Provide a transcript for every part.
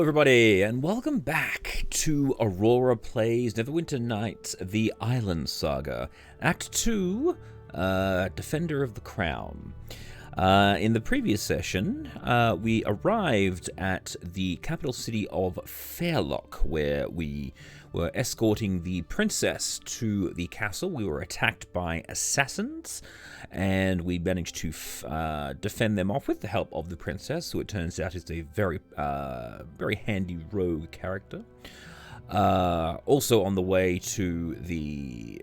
everybody, and welcome back to Aurora Plays Neverwinter Nights, the Aielund Saga, Act 2, Defender of the Crown. In the previous session, we arrived at the capital city of Fairlock, where we were escorting the princess to the castle. We were attacked by assassins, and we managed to defend them off with the help of the princess, who it turns out is a very handy rogue character. Also on the way to the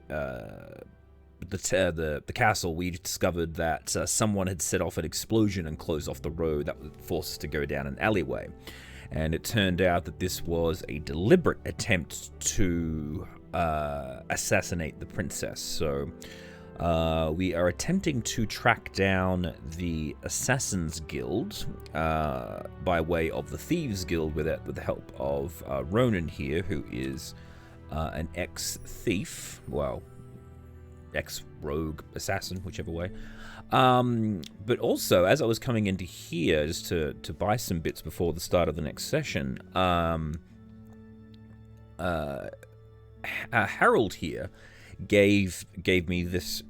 castle, we discovered that someone had set off an explosion and closed off the road that would force us to go down an alleyway. And it turned out that this was a deliberate attempt to assassinate the princess. So we are attempting to track down the Assassin's Guild by way of the Thieves Guild with the help of Ronan here, who is an ex-thief. Well, ex-rogue assassin, whichever way. But also, as I was coming into here just to buy some bits before the start of the next session, Harold here gave me this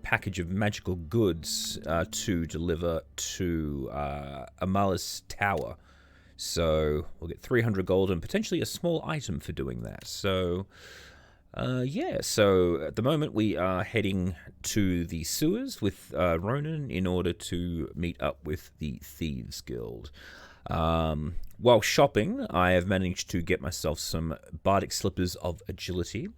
package of magical goods to deliver to Amalis Tower. So we'll get 300 gold and potentially a small item for doing that. So so at the moment we are heading to the sewers with Ronan in order to meet up with the Thieves Guild. While shopping, I have managed to get myself some bardic slippers of agility,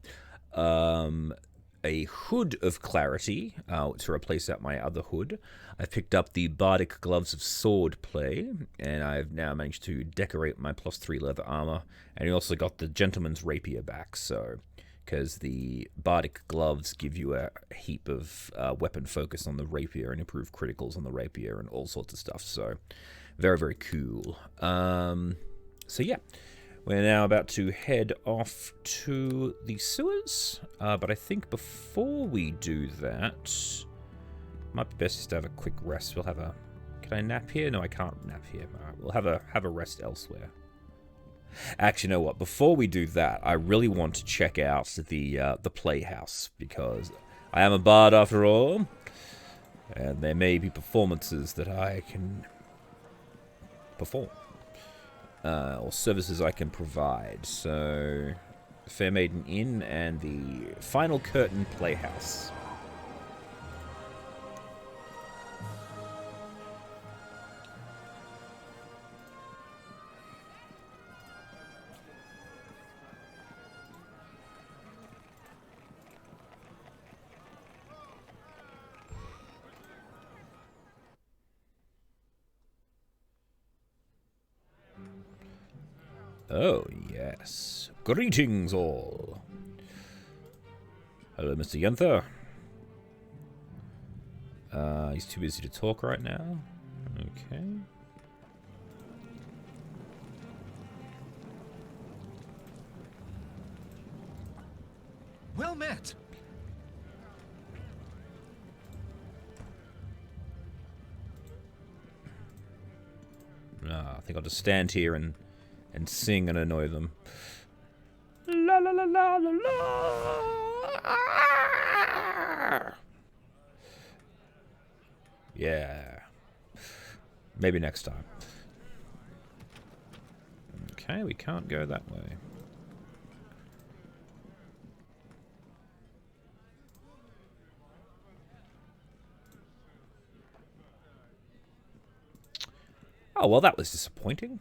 a hood of clarity to replace out my other hood. I've picked up the bardic gloves of sword play, and I've now managed to decorate my +3 leather armor, and I also got the gentleman's rapier back, so because the bardic gloves give you a heap of weapon focus on the rapier and improve criticals on the rapier and all sorts of stuff. So very, very cool. So yeah, we're now about to head off to the sewers. But I think before we do that, might be best just to have a quick rest. We'll have a... Can I nap here? No, I can't nap here. All right, we'll have a rest elsewhere. Actually, you know what? Before we do that, I really want to check out the playhouse, because I am a bard after all, and there may be performances that I can perform, or services I can provide. So, Fair Maiden Inn and the Final Curtain Playhouse. Oh, yes. Greetings, all. Hello, Mr. Yenther. He's too busy to talk right now. Okay. Well met. I think I'll just stand here and sing and annoy them. La la la la la la. Yeah. Maybe next time. Okay, we can't go that way. Oh, well, that was disappointing.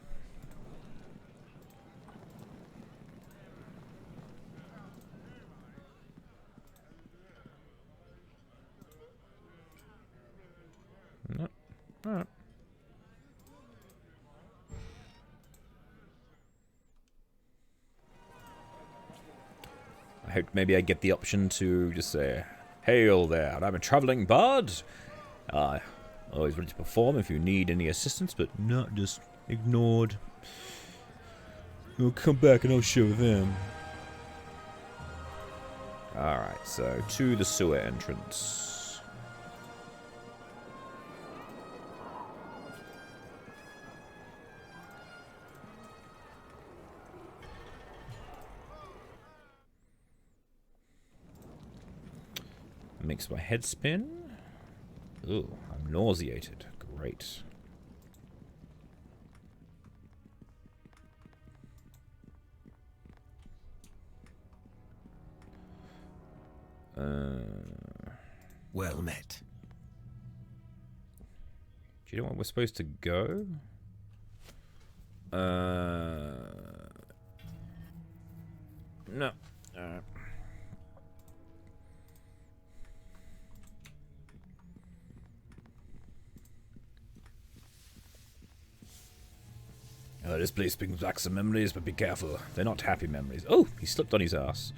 No. All right. I hope maybe I get the option to just say, "Hail there, I'm a traveling bard. Always ready to perform if you need any assistance, but not just ignored. You'll come back and I'll show them." Alright, so to the sewer entrance. Makes my head spin. Ooh, I'm nauseated. Great. Well met. Do you know where we're supposed to go? No. Alright. This place brings back some memories, but be careful. They're not happy memories. Oh, he slipped on his ass.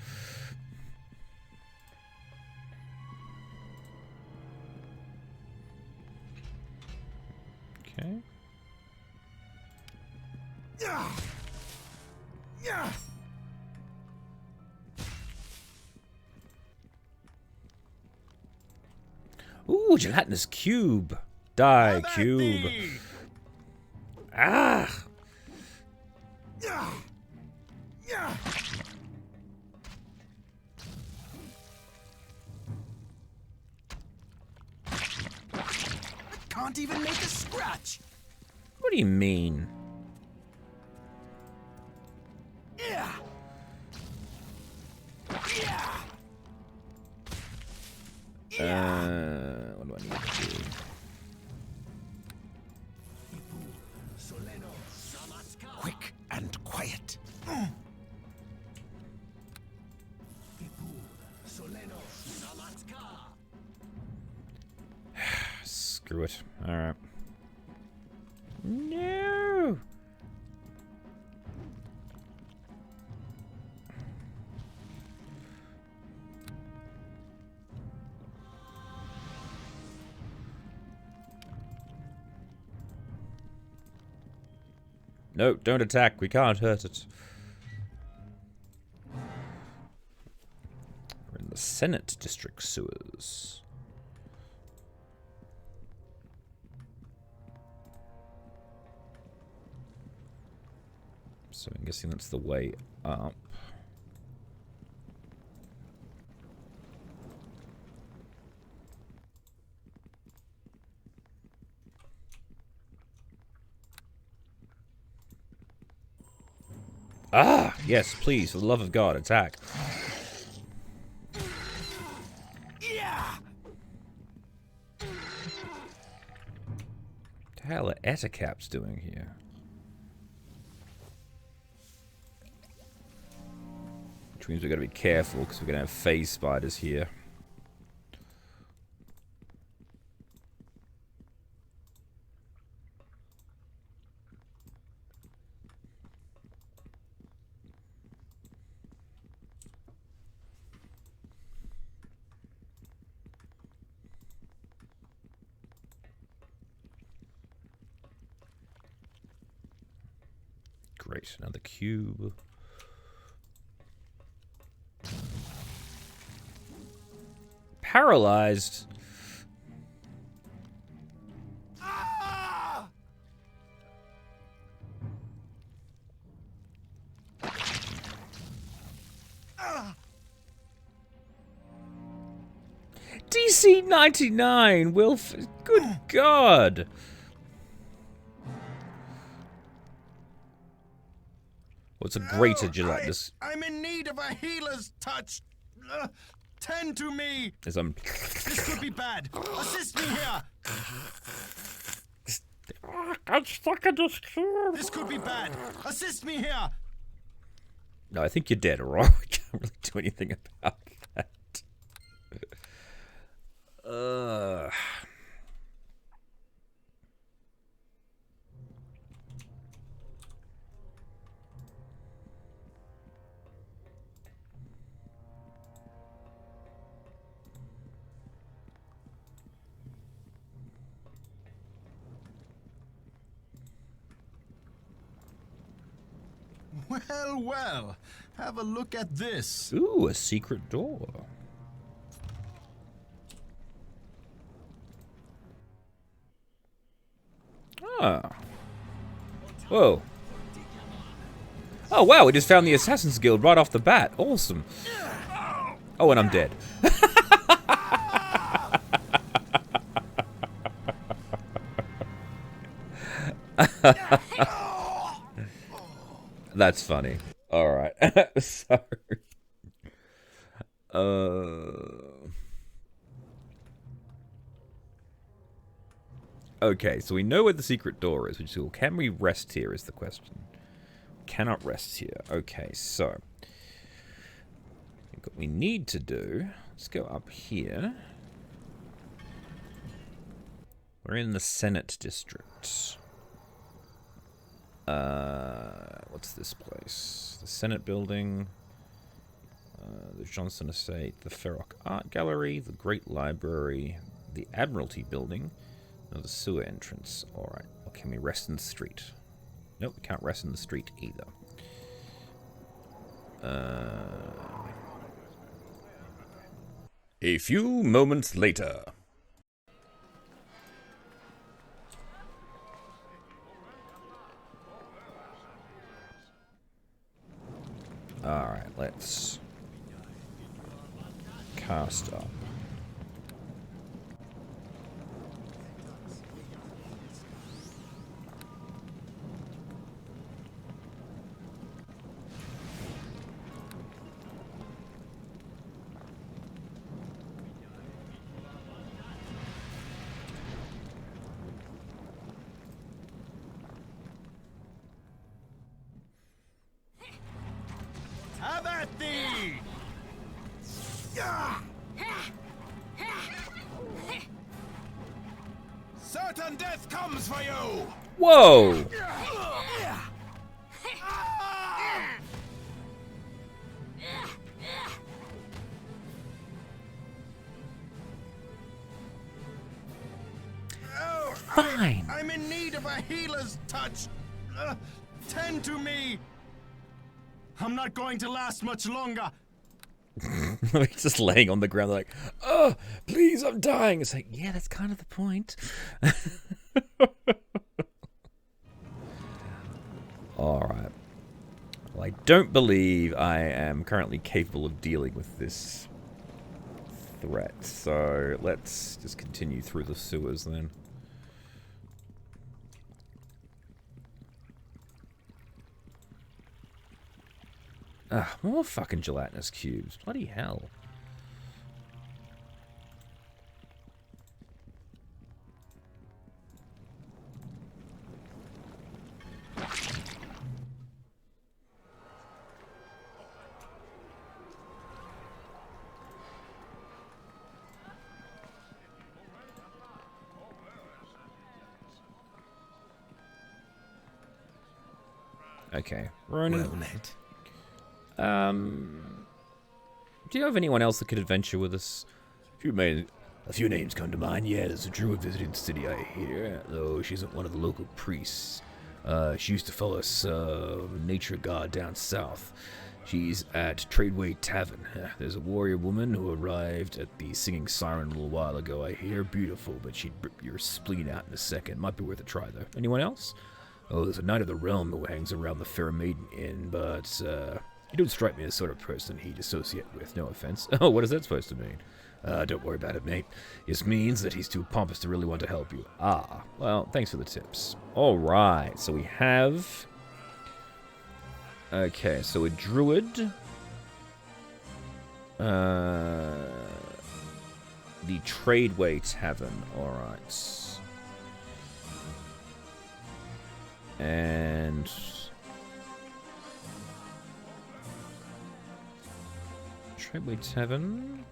Okay. Ooh, gelatinous cube. Die, cube. Ah! Can't even make a scratch. What do you mean? Yeah. Yeah. What do I need to do? Quick and quiet. Screw it. Alright. No! No, don't attack. We can't hurt it. We're in the Senate District sewers. So I'm guessing that's the way up. Ah! Yes, please, for the love of God, attack. Yeah. What the hell are Eticaps doing here? Which means we've got to be careful, because we're going to have phase spiders here. Great, another cube. Paralyzed. Ah! Ah! DC 99, Wilf. Good God. What's a greater gelatinous? I'm in need of a healer's touch. Tend to me. As I'm. This could be bad. Assist me here. I'm stuck in this cube. This could be bad. Assist me here. No, I think you're dead, alright? We can't really do anything about that. Well, well. Have a look at this. Ooh, a secret door. Ah. Whoa. Oh, wow, we just found the Assassin's Guild right off the bat. Awesome. Oh, and I'm dead. That's funny. Alright. Sorry. Okay, so we know where the secret door is, which is cool. Can we rest here is the question. Cannot rest here. Okay, so what we need to do, let's go up here. We're in the Senate District. What's this place? The Senate Building, the Johnson Estate, the Ferrock Art Gallery, the Great Library, the Admiralty Building, and the sewer entrance. Alright, well, can we rest in the street? Nope, we can't rest in the street either. A few moments later. Alright, let's cast up. Have at thee! Certain death comes for you! Whoa! Fine. I'm in need of a healer's touch. Tend to me. I'm not going to last much longer. He's just laying on the ground like, oh, please, I'm dying. It's like, yeah, that's kind of the point. Alright. Well, I don't believe I am currently capable of dealing with this threat. So let's just continue through the sewers then. Ah, more fucking gelatinous cubes. Bloody hell. Okay, Ronan. Well met. Do you have anyone else that could adventure with us? A few names come to mind. Yeah, there's a druid visiting the city, I hear, though she isn't one of the local priests. She used to follow some nature god down south. She's at Tradeway Tavern. There's a warrior woman who arrived at the Singing Siren a little while ago, I hear. Beautiful, but she'd rip your spleen out in a second. Might be worth a try, though. Anyone else? Oh, there's a Knight of the Realm who hangs around the Fair Maiden Inn, but, you don't strike me as the sort of person he'd associate with, no offense. Oh, what is that supposed to mean? Don't worry about it, mate. It means that he's too pompous to really want to help you. Ah, well, thanks for the tips. Alright, so we have... Okay, so a druid. The Tradeway Tavern, alright. And... Tradeway Tavern.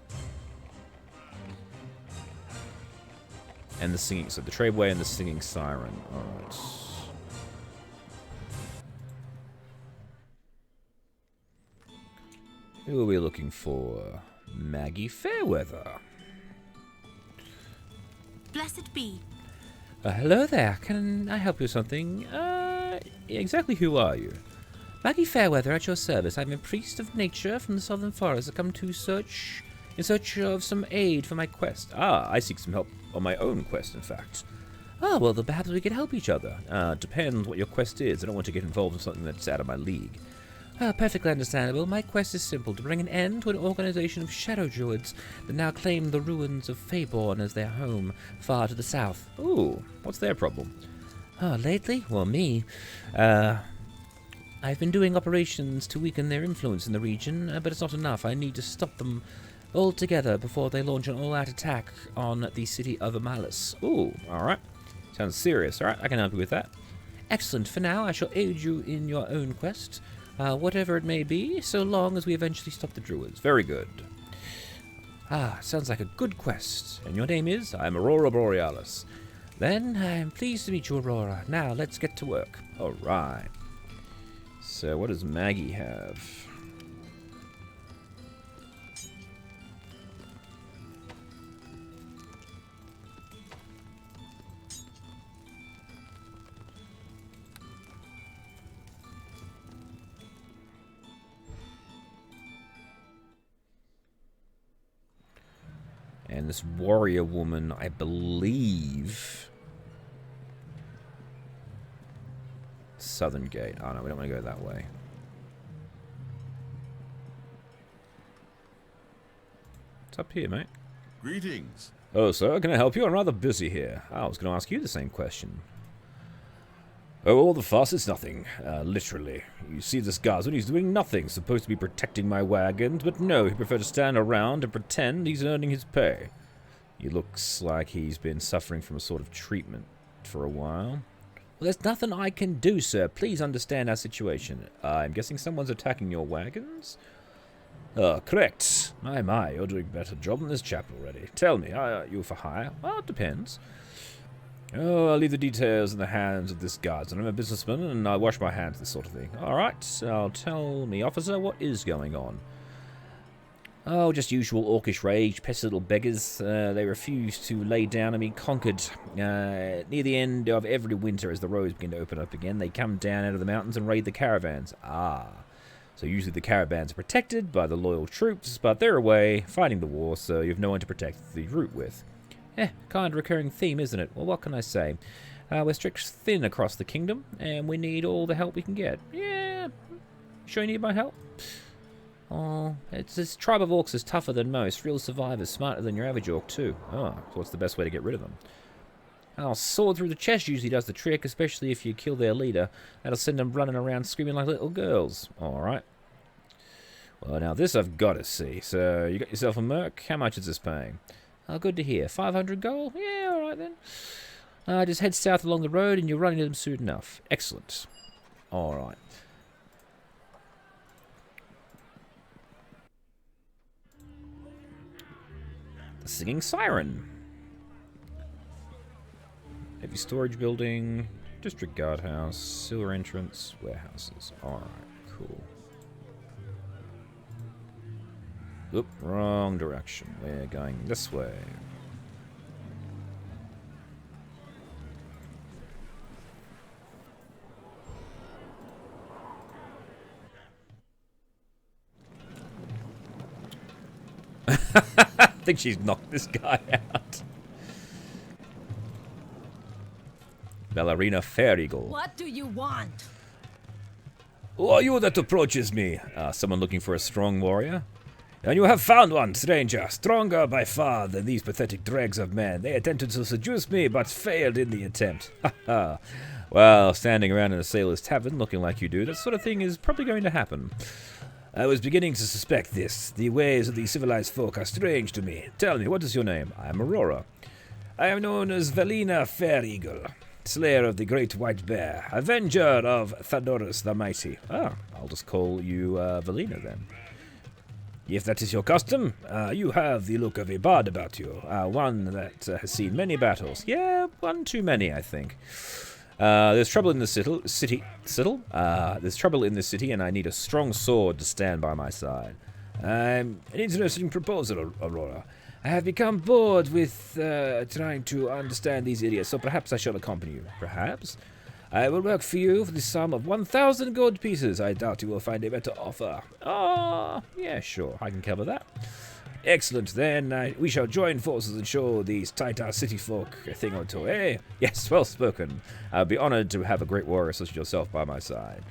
And the singing, so the Tradeway and the Singing Siren. Alright. Who are we looking for? Maggie Fairweather. Blessed be. Hello there. Can I help you with something? Exactly who are you? Maggie Fairweather at your service. I'm a priest of nature from the southern forest. I've come to in search of some aid for my quest. Ah, I seek some help on my own quest, in fact. Ah, well, then perhaps we could help each other. Depends what your quest is. I don't want to get involved in something that's out of my league. Perfectly understandable. My quest is simple, to bring an end to an organization of shadow druids that now claim the ruins of Faeborn as their home, far to the south. Ooh, what's their problem? Oh, lately? Well, me. I've been doing operations to weaken their influence in the region, but it's not enough. I need to stop them altogether before they launch an all-out attack on the city of Amalis. Ooh, alright. Sounds serious. Alright, I can help you with that. Excellent. For now, I shall aid you in your own quest, whatever it may be, so long as we eventually stop the Druids. Very good. Ah, sounds like a good quest. And your name is? I'm Aurora Borealis. Then I'm pleased to meet you, Aurora. Now, let's get to work. Alright. So, what does Maggie have? And this warrior woman, I believe... Southern Gate. Oh, no, we don't want to go that way. What's up here, mate? Greetings. Oh, sir, can I help you? I'm rather busy here. I was going to ask you the same question. Oh, all the fuss is nothing. Literally. You see this guardsman, he's doing nothing. Supposed to be protecting my wagons, but no, he prefers to stand around and pretend he's earning his pay. He looks like he's been suffering from a sort of treatment for a while. Well, there's nothing I can do, sir. Please understand our situation. I'm guessing someone's attacking your wagons? Correct. My, you're doing a better job than this chap already. Tell me, are you for hire? Well, it depends. Oh, I'll leave the details in the hands of this guardsman. I'm a businessman, and I wash my hands of this sort of thing. Alright, so tell me, officer, what is going on? Oh, just usual orcish rage, pesky little beggars. They refuse to lay down and be conquered. Near the end of every winter, as the roads begin to open up again, they come down out of the mountains and raid the caravans. Ah, so usually the caravans are protected by the loyal troops, but they're away fighting the war, so you have no one to protect the route with. Kind of recurring theme, isn't it? Well, what can I say? We're stretched thin across the kingdom, and we need all the help we can get. Yeah, sure you need my help? Oh, this tribe of orcs is tougher than most. Real survivors, smarter than your average orc, too. Oh, so what's the best way to get rid of them? Oh, sword through the chest usually does the trick, especially if you kill their leader. That'll send them running around screaming like little girls. Alright. Well, now this I've got to see. So, you got yourself a merc? How much is this paying? Oh, good to hear. 500 gold? Yeah, alright then. Just head south along the road and you'll run into them soon enough. Excellent. Alright. The Singing Siren. Heavy storage building, district guardhouse, sewer entrance, warehouses. Alright, cool. Oop, wrong direction. We're going this way. I think she's knocked this guy out. Ballerina Fair Eagle. What do you want? Who are you that approaches me? Someone looking for a strong warrior? And you have found one, stranger, stronger by far than these pathetic dregs of men. They attempted to seduce me, but failed in the attempt. Ha ha. Well, standing around in a sailor's tavern looking like you do, that sort of thing is probably going to happen. I was beginning to suspect this. The ways of the civilized folk are strange to me. Tell me, what is your name? I am Aurora. I am known as Valina Fair Eagle, slayer of the great white bear, avenger of Thadorus the Mighty. Ah, I'll just call you Valina then. If that is your custom, you have the look of a bard about you, one that has seen many battles. Yeah, one too many, I think. There's trouble in the city. There's trouble in this city, and I need a strong sword to stand by my side. An interesting proposal, Aurora. I have become bored with trying to understand these idiots, so perhaps I shall accompany you. Perhaps? I will work for you for the sum of 1,000 gold pieces. I doubt you will find a better offer. Ah, yeah, sure. I can cover that. Excellent. Then we shall join forces and show these Taita city folk a thing or two, eh? Yes, well spoken. I'll be honored to have a great warrior such as yourself by my side.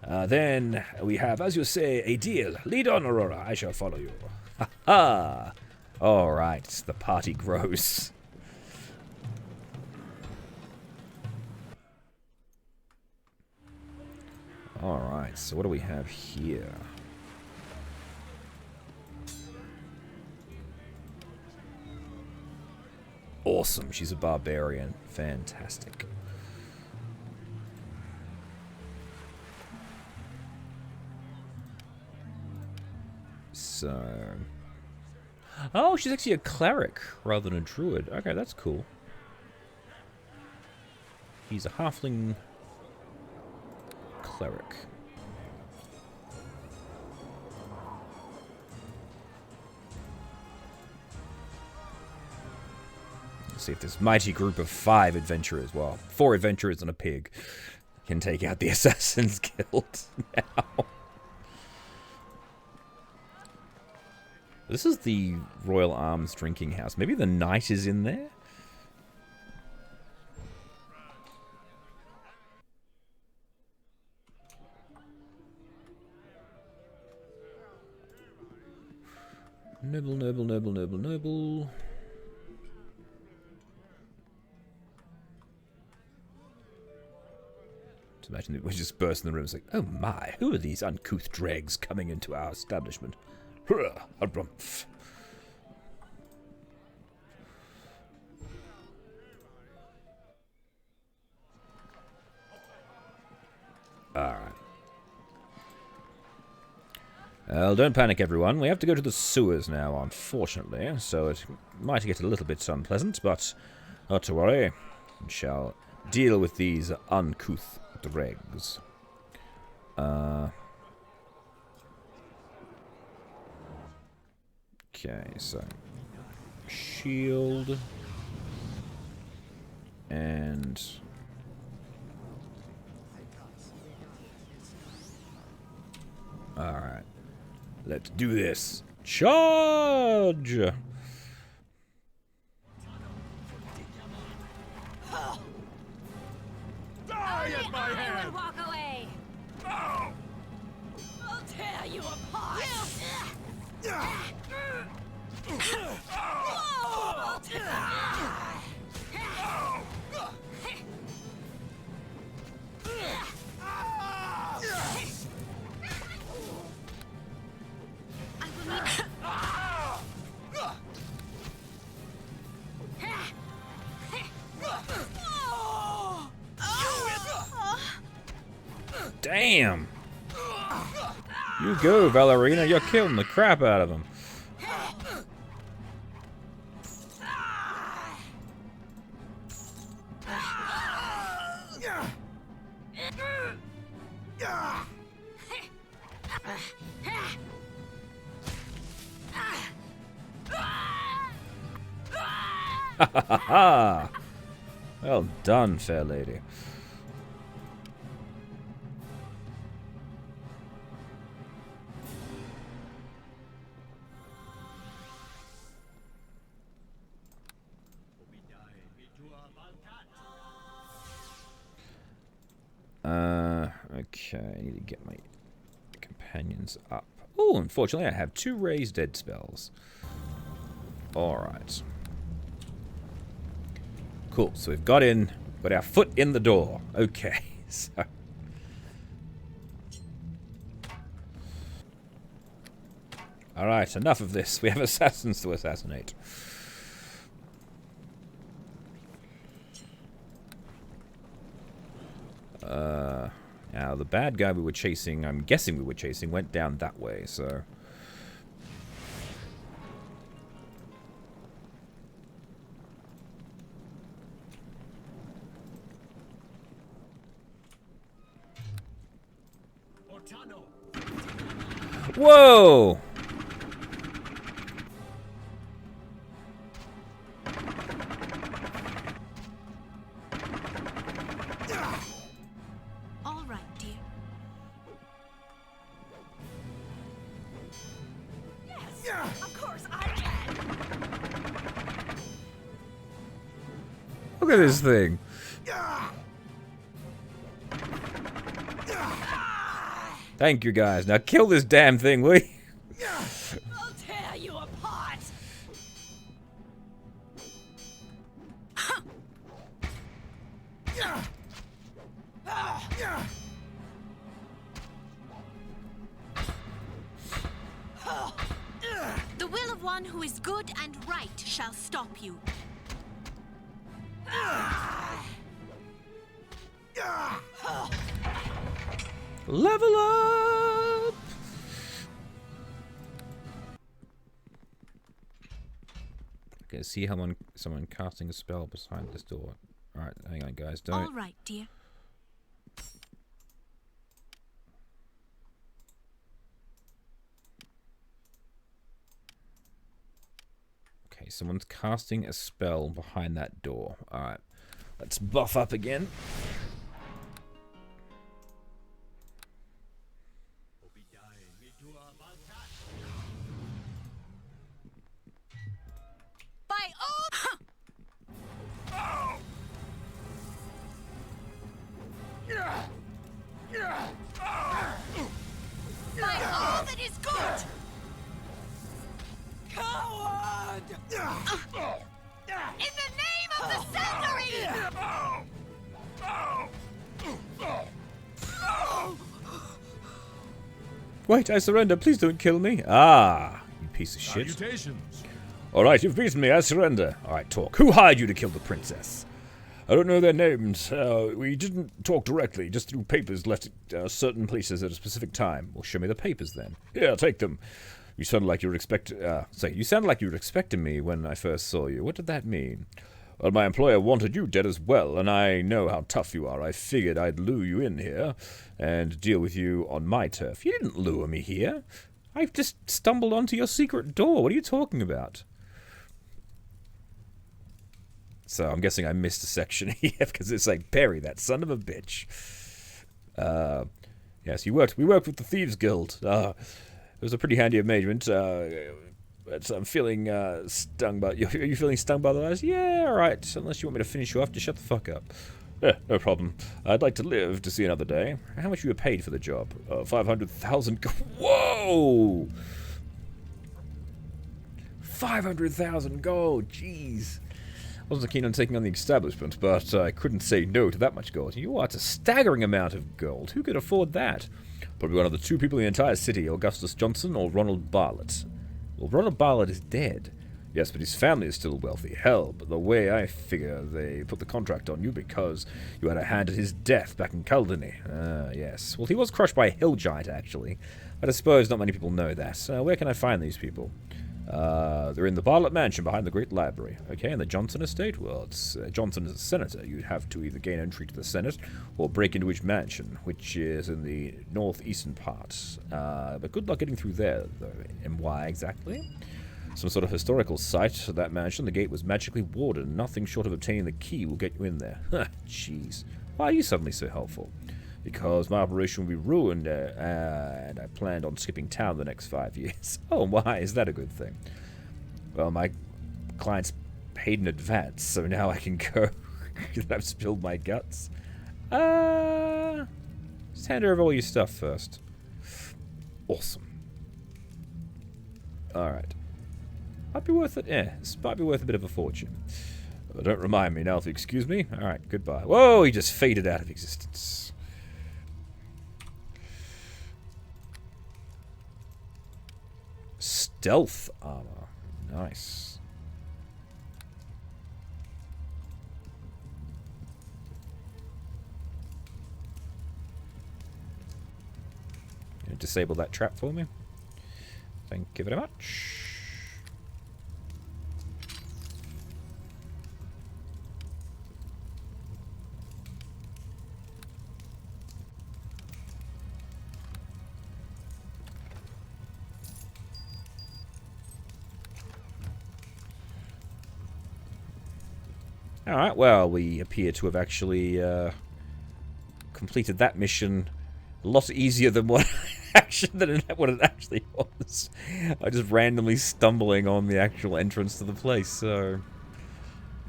Then we have, as you say, a deal. Lead on, Aurora. I shall follow you. Ha ha! All right, the party grows. Alright, so what do we have here? Awesome, she's a barbarian. Fantastic. So... Oh, she's actually a cleric rather than a druid. Okay, that's cool. He's a halfling cleric. Let's see if this mighty group of 5 adventurers, well, 4 adventurers and a pig, can take out the Assassin's Guild now. This is the Royal Arms drinking house. Maybe the knight is in there? Noble, noble, noble, noble, noble. Just imagine that we just burst in the room. It's like, oh my, who are these uncouth dregs coming into our establishment? Hurrah, a rumph. Alright. Well, don't panic, everyone. We have to go to the sewers now, unfortunately, so it might get a little bit unpleasant, but not to worry. We shall deal with these uncouth dregs. Okay, so shield and all right, let's do this. Charge! Die at my hand! Walk away! Oh! I'll tear you apart! I'll Damn! You go, Valerina. You're killing the crap out of him. Ha ha ha ha! Well done, fair lady. Okay, I need to get my companions up. Oh, unfortunately, I have 2 raised dead spells. Alright. Cool, so we've got our foot in the door. Okay, so... Alright, enough of this. We have assassins to assassinate. Now, the bad guy we were chasing, I'm guessing we were chasing, went down that way, so... Whoa! All right, dear. Yes, of course I can. Look at this thing. Thank you, guys. Now kill this damn thing, will you? I'll tear you apart. who is good and right shall stop you. Level up! I can see someone casting a spell behind this door. Alright, hang on guys, don't... All right, dear. Okay, someone's casting a spell behind that door. Alright, let's buff up again. By all... By all that is good! Coward! In the name of the Sentry! Wait, I surrender. Please don't kill me. Ah, you piece of shit. Salutations. Alright, you've beaten me. I surrender. Alright, talk. Who hired you to kill the princess? I don't know their names. We didn't talk directly, just through papers left at certain places at a specific time. Well, show me the papers then. Yeah, take them. You sounded like you were you sounded like you were expecting me when I first saw you. What did that mean? Well, my employer wanted you dead as well, and I know how tough you are. I figured I'd lure you in here and deal with you on my turf. You didn't lure me here. I just stumbled onto your secret door. What are you talking about? So I'm guessing I missed a section here because it's like, Perry, that son of a bitch. Yes, we worked with the Thieves Guild. It was a pretty handy arrangement. But I'm feeling stung by... Are you feeling stung by the lies? Yeah, alright. Unless you want me to finish you off, just shut the fuck up. Yeah, no problem. I'd like to live to see another day. How much were you paid for the job? 500,000... Whoa! 500,000 gold, jeez. I wasn't keen on taking on the establishment, but I couldn't say no to that much gold. You are, it's a staggering amount of gold. Who could afford that? Probably one of the two people in the entire city, Augustus Johnson or Ronald Bartlett. Well, Ronald Bartlett is dead. Yes, but his family is still wealthy. Hell, but the way I figure, they put the contract on you because you had a hand at his death back in Kaldany. Yes. Well, he was crushed by a hill giant, actually. But I suppose not many people know that. Where can I find these people? They're in the Bartlett Mansion behind the Great Library. Okay, and the Johnson estate? Well, it's Johnson is a senator. You'd have to either gain entry to the Senate or break into his mansion, which is in the northeastern part. But good luck getting through there, though. And why exactly? Some sort of historical site, that mansion. The gate was magically warded. Nothing short of obtaining the key will get you in there. Jeez. Why are you suddenly so helpful? Because my operation will be ruined, and I planned on skipping town the next 5 years. Oh, why? Is that a good thing? Well, my client's paid in advance, so now I can go. I've spilled my guts. Just hand over all your stuff first. Awesome. Alright. Might be worth it. Yeah, this might be worth a bit of a fortune. Well, don't remind me now if you excuse me. Alright, goodbye. Whoa, he just faded out of existence. Stealth armor. Nice. Gonna disable that trap for me. Thank you very much. Alright, well, we appear to have actually completed that mission a lot easier than what it actually was. I just randomly stumbling on the actual entrance to the place, so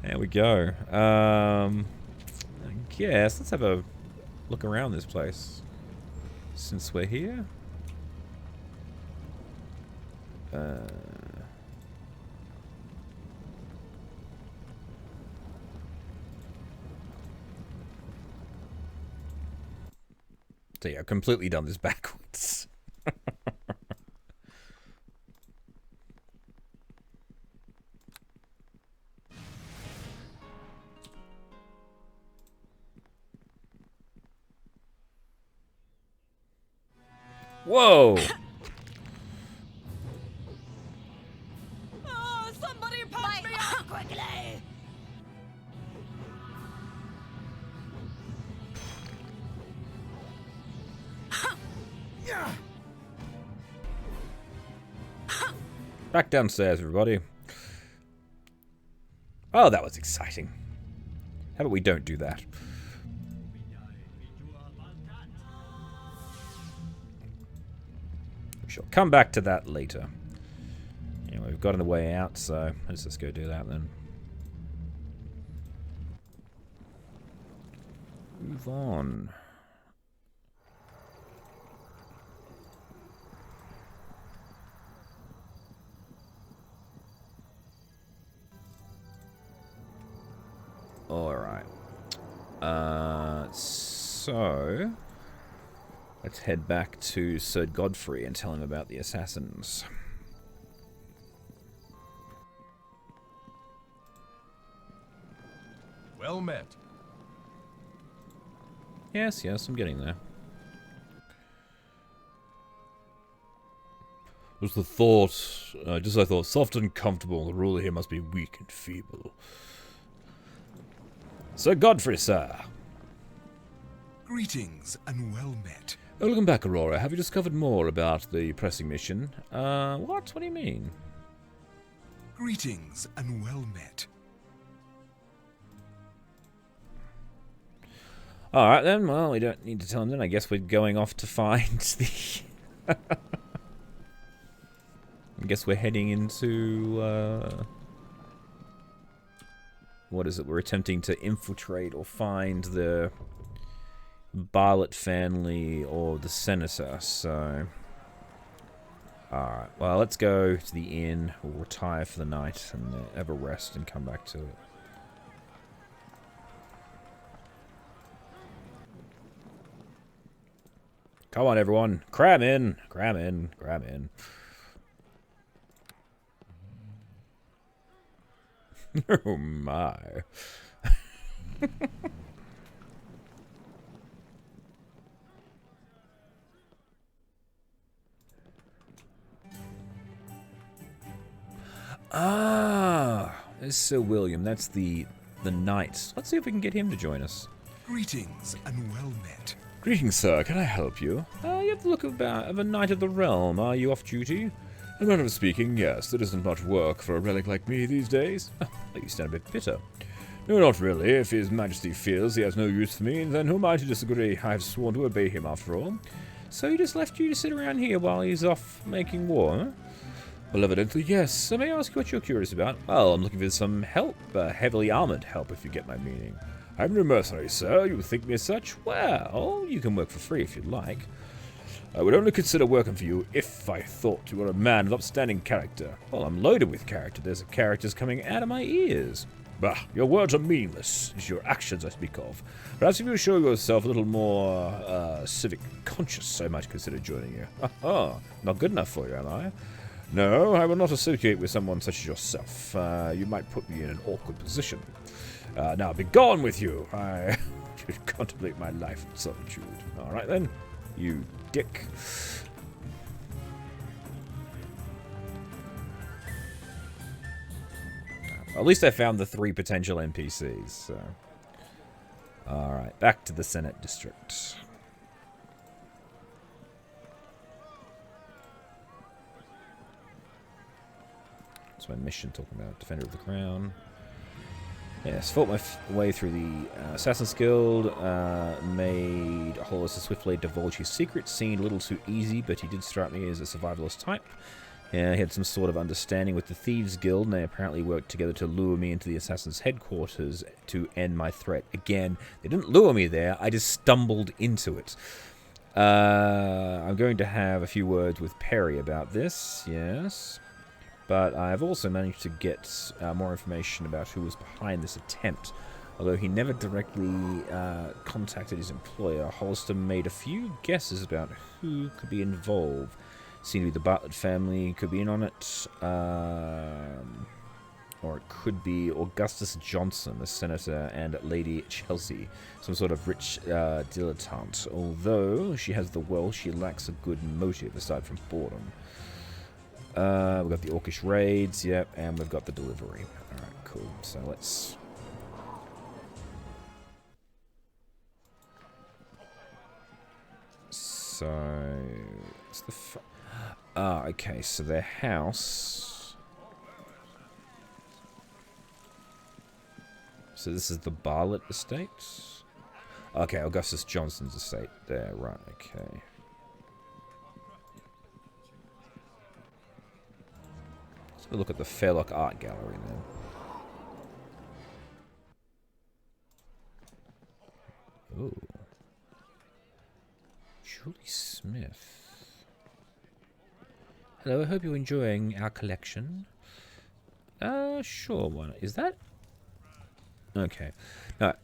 there we go. I guess let's have a look around this place since we're here. So yeah, I've completely done this backwards. Whoa! Oh, somebody punch me up quickly! Back downstairs, everybody. Oh, that was exciting. How about we don't do that? We shall come back to that later. Anyway, we've gotten the way out, so let's just go do that then. Move on. Alright. So let's head back to Sir Godfrey and tell him about the assassins. Well met. Yes, yes, I'm getting there. Was the thought, just as I thought, soft and comfortable, the ruler here must be weak and feeble. Sir Godfrey, sir. Greetings and well met. Oh, welcome back, Aurora. Have you discovered more about the pressing mission? What? What do you mean? Greetings and well met. Alright then, well, we don't need to tell him then. I guess we're going off to find the... I guess we're heading into, what is it? We're attempting to infiltrate or find the Bartlett family or the senator, so... Alright, well, let's go to the inn. We'll retire for the night and have a rest and come back to it. Come on, everyone. Cram in. Cram in. Cram in. Oh, my. Ah, there's Sir William. That's the knight. Let's see if we can get him to join us. Greetings and well met. Greetings, sir. Can I help you? You have the look of a knight of the realm. Are you off duty? A matter of speaking, yes. There isn't much work for a relic like me these days. You sound a bit bitter. No, not really. If His Majesty feels he has no use for me, then who am I to disagree? I have sworn to obey him after all. So he just left you to sit around here while he's off making war, huh? Well, evidently, yes. So may I ask you what you're curious about? Well, I'm looking for some help. Heavily armoured help, if you get my meaning. I'm no mercenary, sir. You think me as such? Well, you can work for free if you'd like. I would only consider working for you if I thought you were a man of upstanding character. Well, I'm loaded with character. There's characters coming out of my ears. Bah, your words are meaningless. It's your actions I speak of. Perhaps if you show yourself a little more, civic conscious, I might consider joining you. Oh, not good enough for you, am I? No, I will not associate with someone such as yourself. You might put me in an awkward position. Now, be gone with you. I should contemplate my life in solitude. All right, then. You dick. At least I found the 3 potential NPCs, so... Alright, back to the Senate District. That's my mission talking about. Defender of the Crown. Yes, fought my way through the Assassin's Guild, made Hollis Swiftblade divulge his secrets. Seemed a little too easy, but he did strike me as a survivalist type. Yeah, he had some sort of understanding with the Thieves Guild, and they apparently worked together to lure me into the Assassin's headquarters to end my threat. Again, they didn't lure me there, I just stumbled into it. I'm going to have a few words with Perry about this, yes. But I've also managed to get more information about who was behind this attempt. Although he never directly contacted his employer, Hollister made a few guesses about who could be involved. Seemed to be the Bartlett family could be in on it. Or it could be Augustus Johnson, a senator, and Lady Chelsea, some sort of rich dilettante. Although she has the wealth, she lacks a good motive aside from boredom. We've got the Orcish raids, yep, and we've got the delivery. Alright, cool. So let's... So... It's the... okay, so their house... So this is the Bartlett estate? Okay, Augustus Johnson's estate there, right, okay. Let's have a look at the Fairlock Art Gallery then. Ooh. Julie Smith. Hello, I hope you're enjoying our collection. Sure, why not? Is that... Okay. No,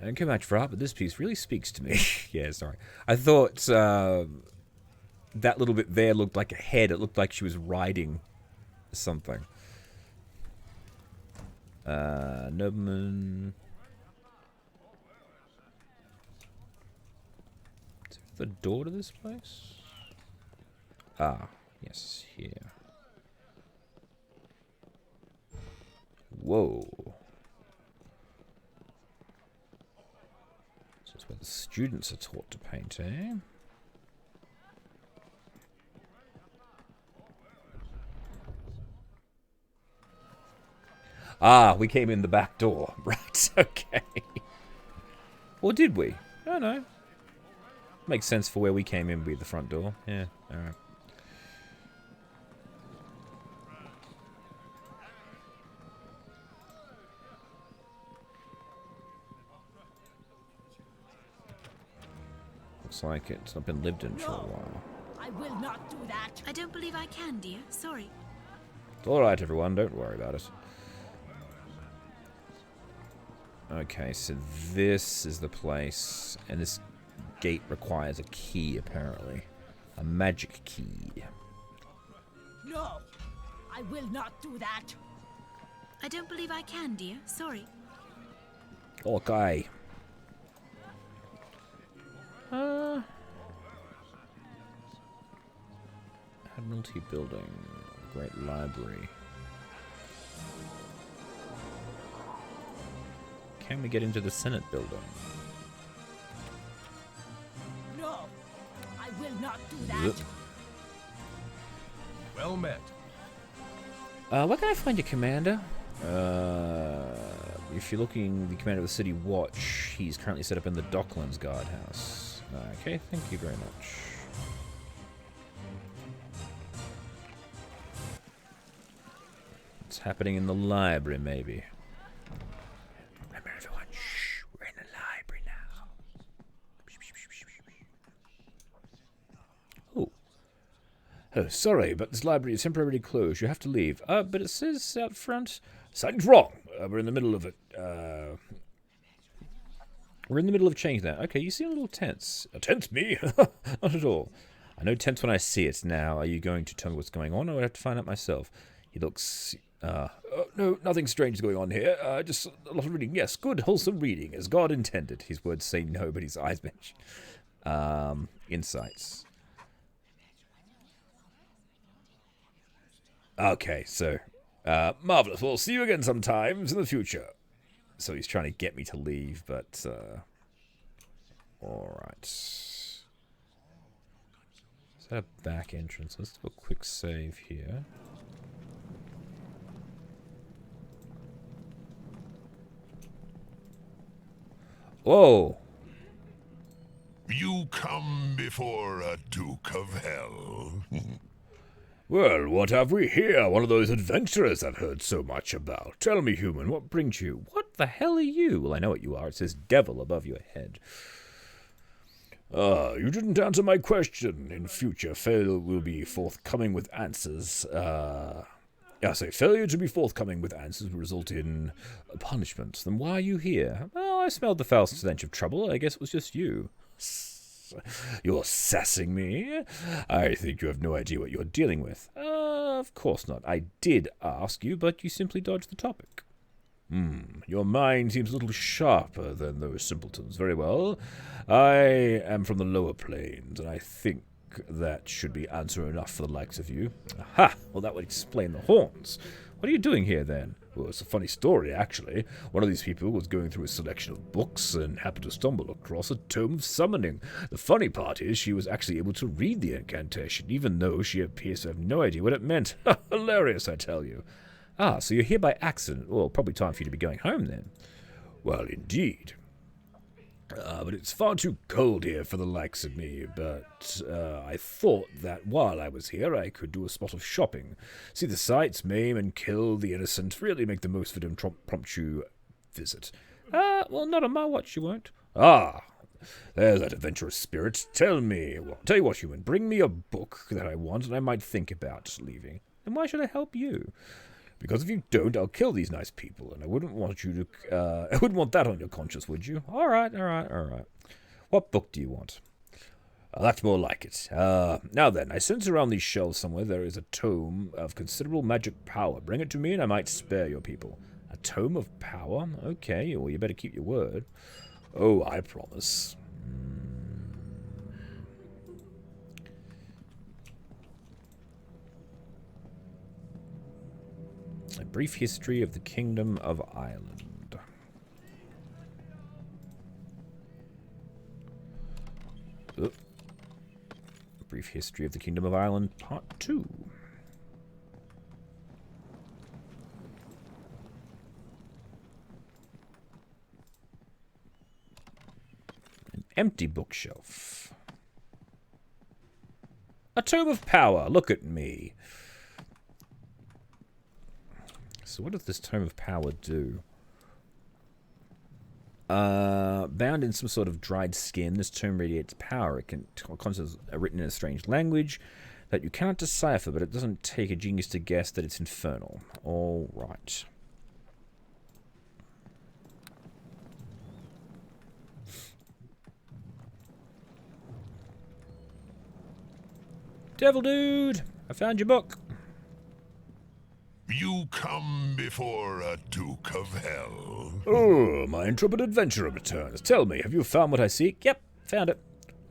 I don't care much for art, but this piece really speaks to me. Yeah, sorry. I thought that little bit there looked like a head. It looked like she was riding something. Nobleman. Is there the door to this place? Ah, yes, here. Whoa. That's where the students are taught to paint, eh? Ah, we came in the back door. Right, okay. Or did we? I don't know. Makes sense for where we came in with the front door. Yeah, alright. Looks like it's not been lived in for a while. I will not do that. I don't believe I can, dear. Sorry. It's alright, everyone. Don't worry about it. Okay, so this is the place. And this gate requires a key, apparently. A magic key. No, I will not do that. I don't believe I can, dear. Sorry. Okay. Admiralty Building. Great Library. Can we get into the Senate Building? No, I will not do that. Well met. Where can I find your commander? If you're looking, the commander of the City Watch, he's currently set up in the Docklands Guardhouse. Okay, thank you very much. What's happening in the library, maybe? Remember, everyone, shh, we're in the library now. Oh. Oh, sorry, but this library is temporarily closed. You have to leave. But it says out front... Something's wrong. We're in the middle of it. We're in the middle of change now. Okay, you seem a little tense. Tense me? Not at all. I know tense when I see it. Now, are you going to tell me what's going on, or do I have to find out myself? He looks... no, nothing strange is going on here. Just a lot of reading. Yes, good, wholesome reading, as God intended. His words say no, but his eyes match. Insights. Okay, so... marvelous. We'll see you again sometimes in the future. So he's trying to get me to leave, but... Alright. Is that a back entrance? Let's do a quick save here. Whoa! You come before a Duke of Hell. Well, what have we here? One of those adventurers I've heard so much about. Tell me, human, what brings you? What the hell are you? Well, I know what you are. It says devil above your head. You didn't answer my question. In future, failure will be forthcoming with answers. Failure to be forthcoming with answers will result in punishment. Then why are you here? Well, I smelled the foul stench of trouble. I guess it was just you. You're sassing me? I think you have no idea what you're dealing with. Of course not. I did ask you, but you simply dodged the topic. Your mind seems a little sharper than those simpletons. Very well. I am from the lower planes, and I think that should be answer enough for the likes of you. Aha! Well, that would explain the horns. What are you doing here, then? Well, it's a funny story, actually. One of these people was going through a selection of books and happened to stumble across a tome of summoning. The funny part is she was actually able to read the incantation, even though she appears to have no idea what it meant. Hilarious, I tell you. Ah, so you're here by accident. Well, probably time for you to be going home, then. Well, indeed. But it's far too cold here for the likes of me, but I thought that while I was here I could do a spot of shopping, see the sights, maim and kill the innocent, really make the most of an impromptu visit. Well, not on my watch you won't. Ah, there's that adventurous spirit. Tell you what, human, bring me a book that I want and I might think about leaving. Then why should I help you? Because if you don't, I'll kill these nice people, and I wouldn't want you to, I wouldn't want that on your conscience, would you? All right. What book do you want? That's more like it. Now then, I sense around these shelves somewhere there is a tome of considerable magic power. Bring it to me, and I might spare your people. A tome of power? Okay, well, you better keep your word. Oh, I promise. A brief history of the Kingdom of Aielund. A brief history of the Kingdom of Aielund, Part 2. An empty bookshelf. A tome of power. Look at me. So what does this Tome of Power do? Bound in some sort of dried skin, this tome radiates power. It can concepts are written in a strange language that you cannot decipher, but it doesn't take a genius to guess that it's infernal. All right. Devil dude, I found your book. You come before a Duke of Hell. Oh, my intrepid adventurer returns. Tell me, have you found what I seek? Yep, found it.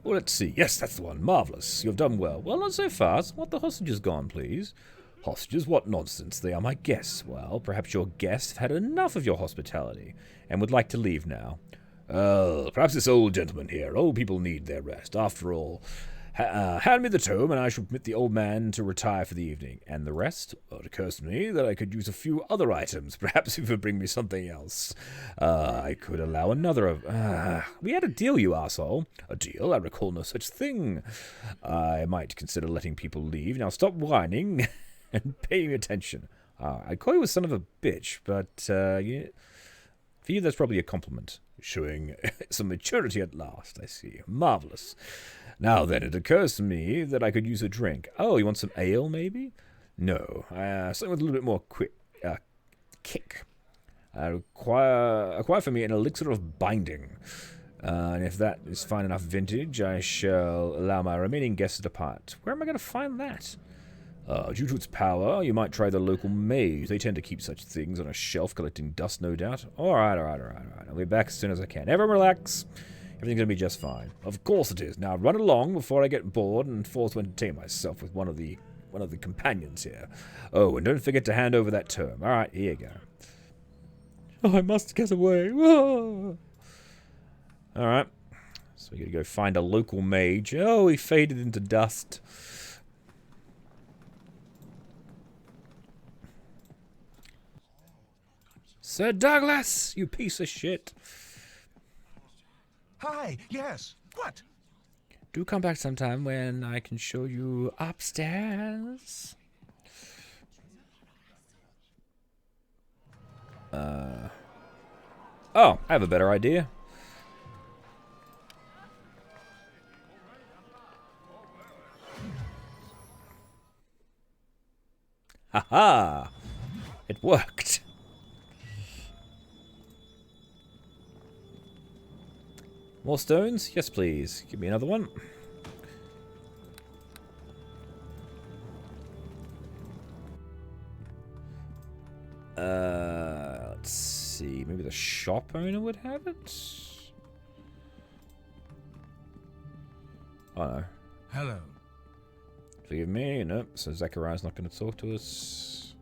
Well, let's see. Yes, that's the one. Marvellous. You've done well. Well, not so fast. Want the hostages gone, please? Hostages? What nonsense. They are my guests. Well, perhaps your guests have had enough of your hospitality and would like to leave now. Perhaps this old gentleman here. Old people need their rest. After all, hand me the tome, and I shall permit the old man to retire for the evening. And the rest? Well, it occurs to me that I could use a few other items. Perhaps if you would bring me something else. I could allow another of... we had a deal, you arsehole. A deal? I recall no such thing. I might consider letting people leave. Now stop whining and pay me attention. I'd call you a son of a bitch, but yeah, for you that's probably a compliment. Showing some maturity at last, I see. Marvellous. Now then, it occurs to me that I could use a drink. Oh, you want some ale, maybe? No, something with a little bit more kick. Acquire for me an elixir of binding. And if that is fine enough vintage, I shall allow my remaining guests to depart. Where am I going to find that? Due to its power, you might try the local mage. They tend to keep such things on a shelf, collecting dust, no doubt. All right. I'll be back as soon as I can. Everyone relax. Everything's going to be just fine. Of course it is. Now run along before I get bored and forced to entertain myself with one of the companions here. Oh, and don't forget to hand over that tome. All right, here you go. Oh, I must get away. Whoa. All right. So we got to go find a local mage. Oh, he faded into dust. Sir Douglas, you piece of shit. Hi, yes. What? Do come back sometime when I can show you upstairs. Oh, I have a better idea. Ha-ha! It worked. More stones? Yes, please. Give me another one. Let's see. Maybe the shop owner would have it? Oh, no. Hello. Forgive me. Nope. So Zachariah's not going to talk to us.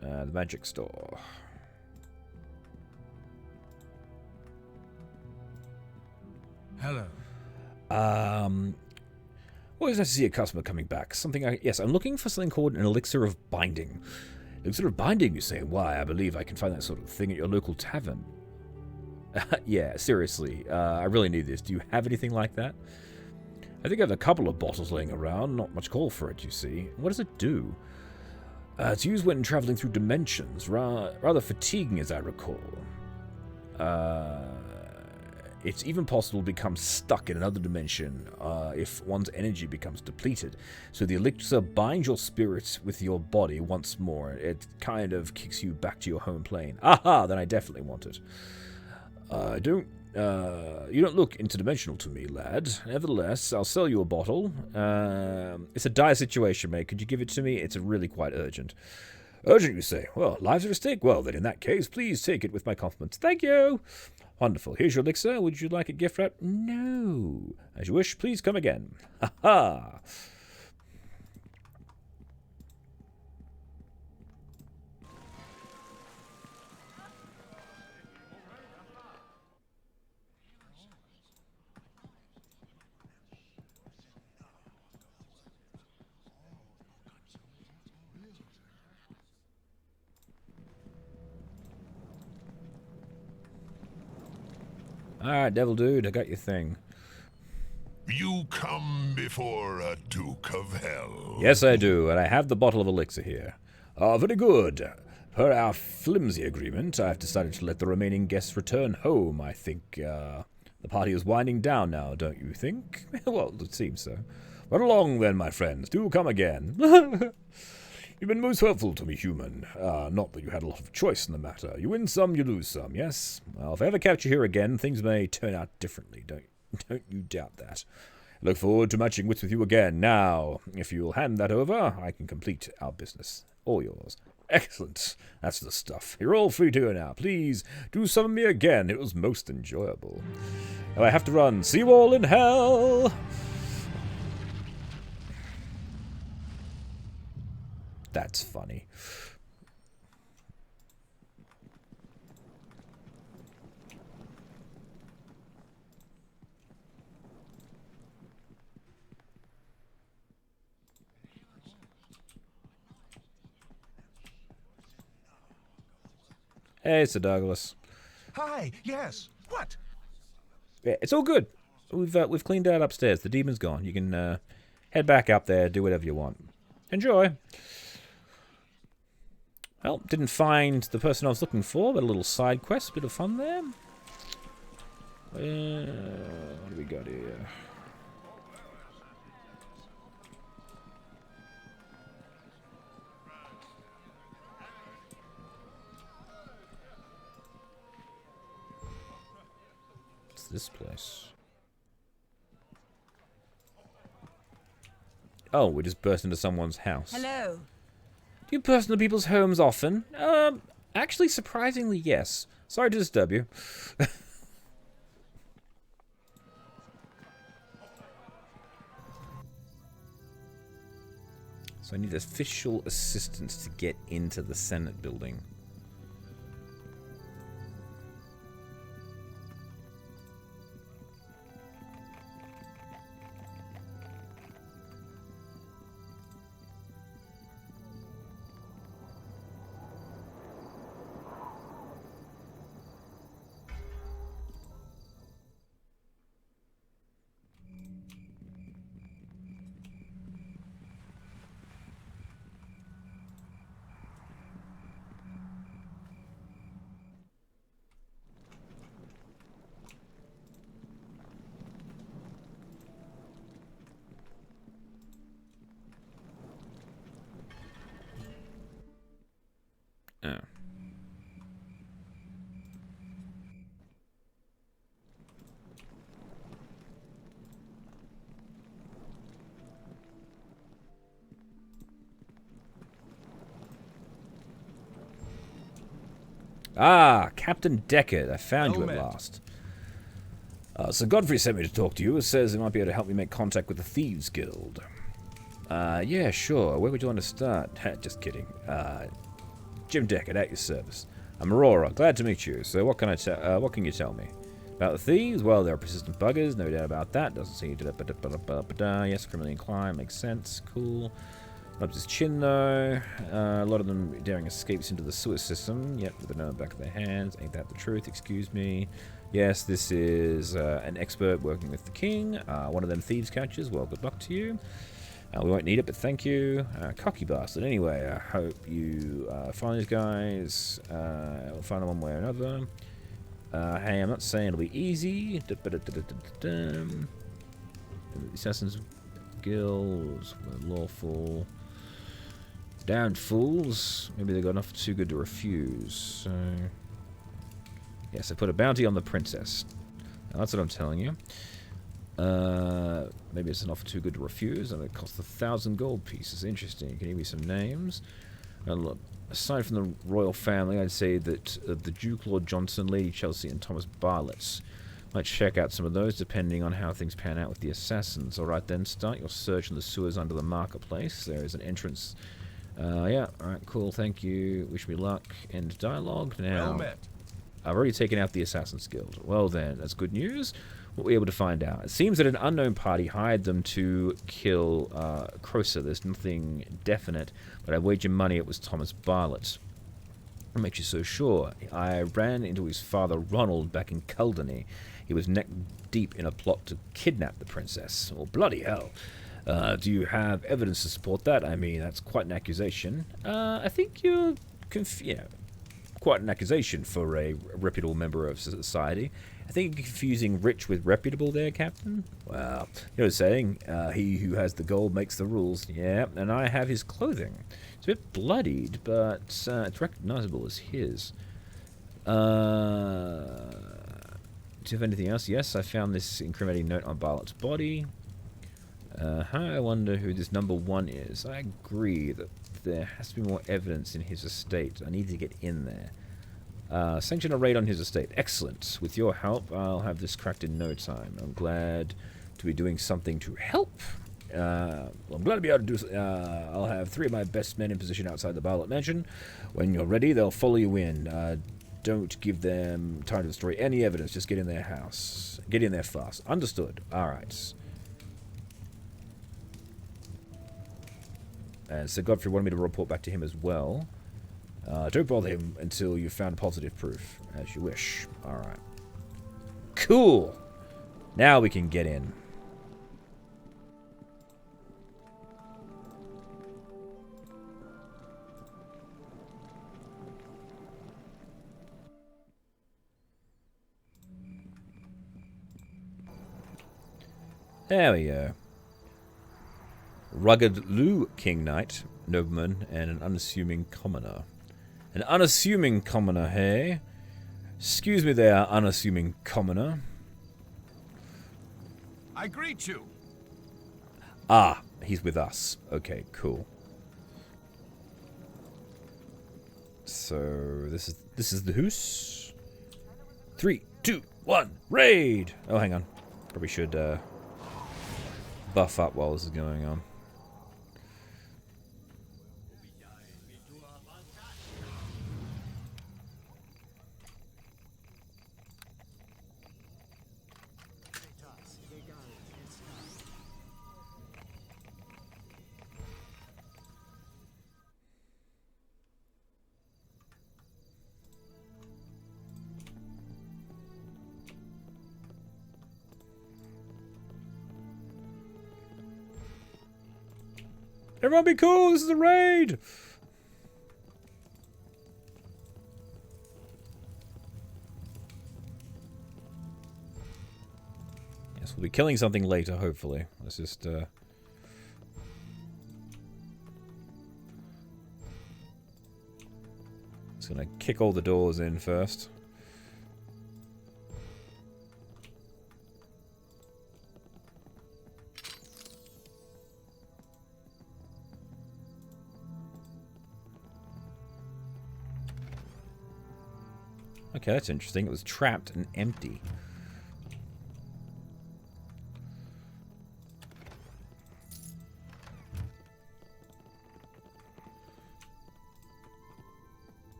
The magic store. Hello. Always nice to see a customer coming back. Yes, I'm looking for something called an elixir of binding. Elixir of binding, you say? Why, I believe I can find that sort of thing at your local tavern. Yeah, seriously. I really need this. Do you have anything like that? I think I have a couple of bottles laying around. Not much call for it, you see. What does it do? It's used when traveling through dimensions. Rather fatiguing, as I recall. It's even possible to become stuck in another dimension if one's energy becomes depleted. So the elixir binds your spirit with your body once more. It kind of kicks you back to your home plane. Aha! Then I definitely want it. You don't look interdimensional to me, lad. Nevertheless, I'll sell you a bottle. It's a dire situation, mate. Could you give it to me? It's really quite urgent. Urgent, you say? Well, lives are at stake. Well, then in that case, please take it with my compliments. Thank you. Wonderful. Here's your elixir. Would you like a gift wrap? No. As you wish, please come again. Ha ha. Alright, devil dude, I got your thing. You come before a Duke of Hell. Yes, I do, and I have the bottle of elixir here. Very good. Per our flimsy agreement, I've decided to let the remaining guests return home. I think, the party is winding down now, don't you think? Well, it seems so. Run along then, my friends. Do come again. You've been most helpful to me, human. Not that you had a lot of choice in the matter. You win some, you lose some, yes? Well, if I ever catch you here again, things may turn out differently. Don't you doubt that. I look forward to matching wits with you again. Now, if you'll hand that over, I can complete our business. All yours. Excellent. That's the stuff. You're all free to go now. Please, do summon me again. It was most enjoyable. Now I have to run. See you all in hell! That's funny. Hey, Sir Douglas. Hi, yes. What? Yeah, it's all good. We've cleaned out upstairs. The demon's gone. You can head back up there, do whatever you want. Enjoy. Well, didn't find the person I was looking for, but a little side quest, bit of fun there. What do we got here? What's this place? Oh, we just burst into someone's house. Hello. Do you burst into people's homes often? Actually, surprisingly, yes. Sorry to disturb you. So I need official assistance to get into the Senate building. Oh. Ah, Captain Deckard. I found you at met. last. Sir Godfrey sent me to talk to you. It says he might be able to help me make contact with the Thieves Guild. Yeah, sure. Where would you want to start? Just kidding. Jim Deckard, at your service. I'm Aurora. Glad to meet you. So what can what can you tell me? About the thieves? Well, they're persistent buggers. No doubt about that. Doesn't seem to... Yes, criminally inclined. Makes sense. Cool. Rubs his chin, though. A lot of them daring escapes into the sewer system. Yep, with the note back of their hands. Ain't that the truth? Excuse me. Yes, this is an expert working with the king. One of them thieves catches. Well, good luck to you. We won't need it, but thank you. Cocky bastard. Anyway, I hope you find these guys. We'll find them one way or another. Hey, I'm not saying it'll be easy. The Assassin's Guilds were lawful. Damned fools. Maybe they got enough too good to refuse. So, yes, I put a bounty on the princess. Now, that's what I'm telling you. Maybe it's an offer too good to refuse, and it costs 1,000 gold pieces. Interesting. Can you give me some names? Look, aside from the royal family, I'd say that the Duke Lord Johnson, Lady Chelsea, and Thomas Barlett. Might check out some of those, depending on how things pan out with the assassins. Alright then, start your search in the sewers under the marketplace. There is an entrance. Yeah, alright, cool, thank you. Wish me luck. End dialogue. Now, Well met. I've already taken out the Assassin's Guild. Well then, that's good news. What were we able to find out? It seems that an unknown party hired them to kill Crocer. There's nothing definite, but I wager money it was Thomas Barlett. What makes you so sure? I ran into his father Ronald back in Culdany. He was neck deep in a plot to kidnap the princess. Oh, bloody hell. Do you have evidence to support that? I mean, that's quite an accusation. I think you're quite an accusation for a reputable member of society. I think you're confusing rich with reputable there, Captain. Well, you know the saying, he who has the gold makes the rules. Yeah, and I have his clothing. It's a bit bloodied, but it's recognizable as his. Do you have anything else? Yes, I found this incriminating note on Barlett's body. I wonder who this number one is. I agree that there has to be more evidence in his estate. I need to get in there. Sanction a raid on his estate. Excellent. With your help, I'll have this cracked in no time. I'm glad to be doing something to help. I'm glad to be able to do... I'll have 3 of my best men in position outside the Barlett Mansion. When you're ready, they'll follow you in. Don't give them time to destroy any evidence. Just get in their house. Get in there fast. Understood. Alright. And Sir Godfrey wanted me to report back to him as well. Don't bother him until you've found positive proof. As you wish. Alright. Cool! Now we can get in. There we go. Rugged Lou King Knight, nobleman, and an unassuming commoner. An unassuming commoner, hey? Excuse me there, unassuming commoner. I greet you. Ah, he's with us. Okay, cool. So this is the hoose. 3, 2, 1, raid! Oh, hang on. Probably should buff up while this is going on. Everyone be cool, this is a raid! Yes, we'll be killing something later, hopefully. Let's just, Just gonna kick all the doors in first. Okay, that's interesting. It was trapped and empty.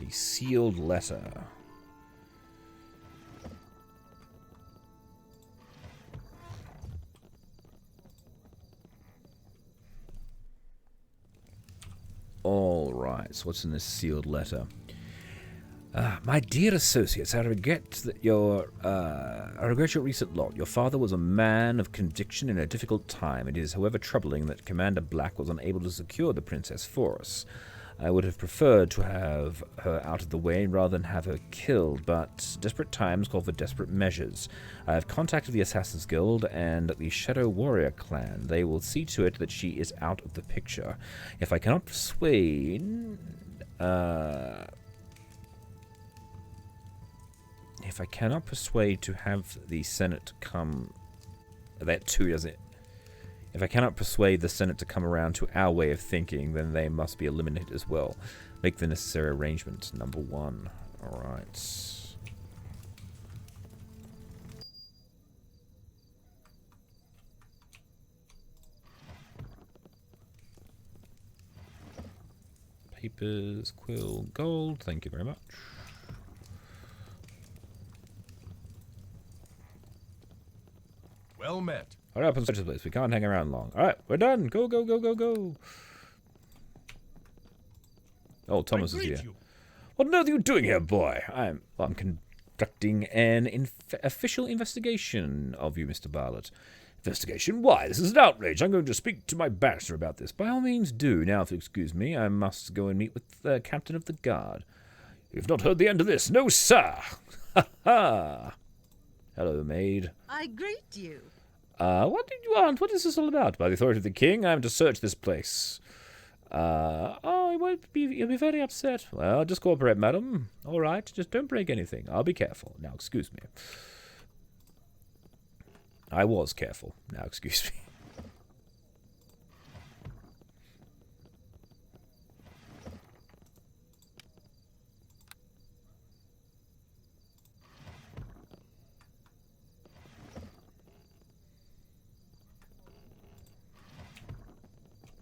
A sealed letter. All right, so what's in this sealed letter? My dear associates, I regret your recent lot. Your father was a man of conviction in a difficult time. It is, however, troubling that Commander Black was unable to secure the princess for us. I would have preferred to have her out of the way rather than have her killed, but desperate times call for desperate measures. I have contacted the Assassin's Guild and the Shadow Warrior clan. They will see to it that she is out of the picture. If I cannot persuade... if I cannot persuade to have the Senate come... That too, doesn't it? If I cannot persuade the Senate to come around to our way of thinking, then they must be eliminated as well. Make the necessary arrangements. Number 1. Alright. Papers, quill, gold. Thank you very much. Well met. Hurry up and search the place. We can't hang around long. Alright, we're done. Go, go, go, go, go. Oh, Thomas is here. What on earth are you doing here, boy? I'm conducting an official investigation of you, Mr. Bartlett. Investigation? Why? This is an outrage. I'm going to speak to my barrister about this. By all means do. Now, if you'll excuse me, I must go and meet with the captain of the guard. You've not heard the end of this. No, sir. Ha ha. Hello, maid. I greet you. What did you want? What is this all about? By the authority of the king, I am to search this place. You'll be very upset. Well, just cooperate, madam. All right, just don't break anything. I'll be careful. Now, excuse me. I was careful. Now, excuse me.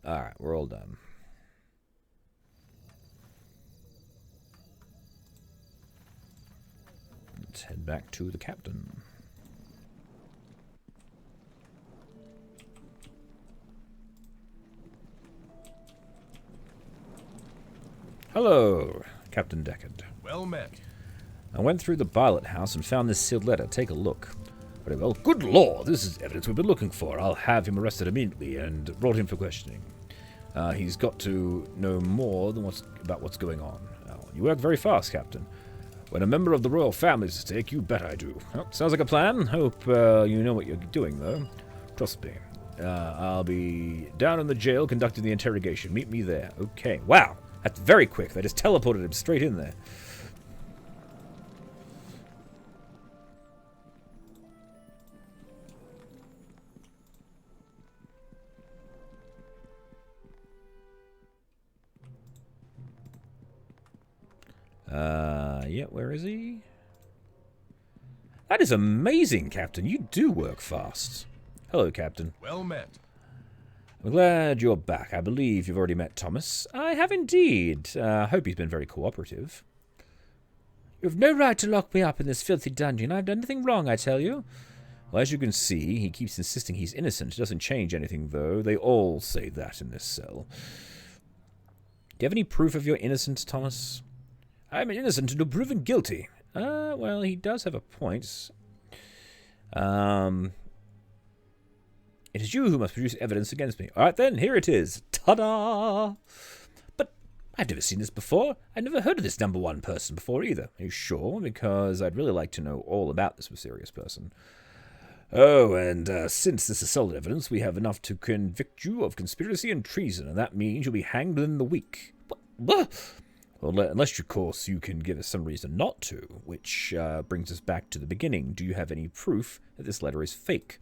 Alright, we're all done. Let's head back to the captain. Hello, Captain Deckard. Well met. I went through the Bartlett house and found this sealed letter. Take a look. Very well. Good lord, this is evidence we've been looking for. I'll have him arrested immediately and brought in for questioning. He's got to know more than about what's going on. You work very fast, Captain. When a member of the royal family is at stake, you bet I do. Well, sounds like a plan. Hope you know what you're doing, though. Trust me. I'll be down in the jail conducting the interrogation. Meet me there. Okay. Wow. That's very quick. They just teleported him straight in there. Yeah, where is he? That is amazing, Captain. You do work fast. Hello, Captain. Well met. I'm glad you're back. I believe you've already met Thomas. I have indeed. I hope he's been very cooperative. You have no right to lock me up in this filthy dungeon. I've done nothing wrong, I tell you. Well, as you can see, he keeps insisting he's innocent. It doesn't change anything, though. They all say that in this cell. Do you have any proof of your innocence, Thomas? I'm innocent until proven guilty. Well, he does have a point. It is you who must produce evidence against me. All right, then, here it is. Ta-da! But I've never seen this before. I've never heard of this number 1 person before either. Are you sure? Because I'd really like to know all about this mysterious person. Oh, and since this is solid evidence, we have enough to convict you of conspiracy and treason, and that means you'll be hanged within the week. What? Well, unless, of course, you can give us some reason not to, which brings us back to the beginning. Do you have any proof that this letter is fake?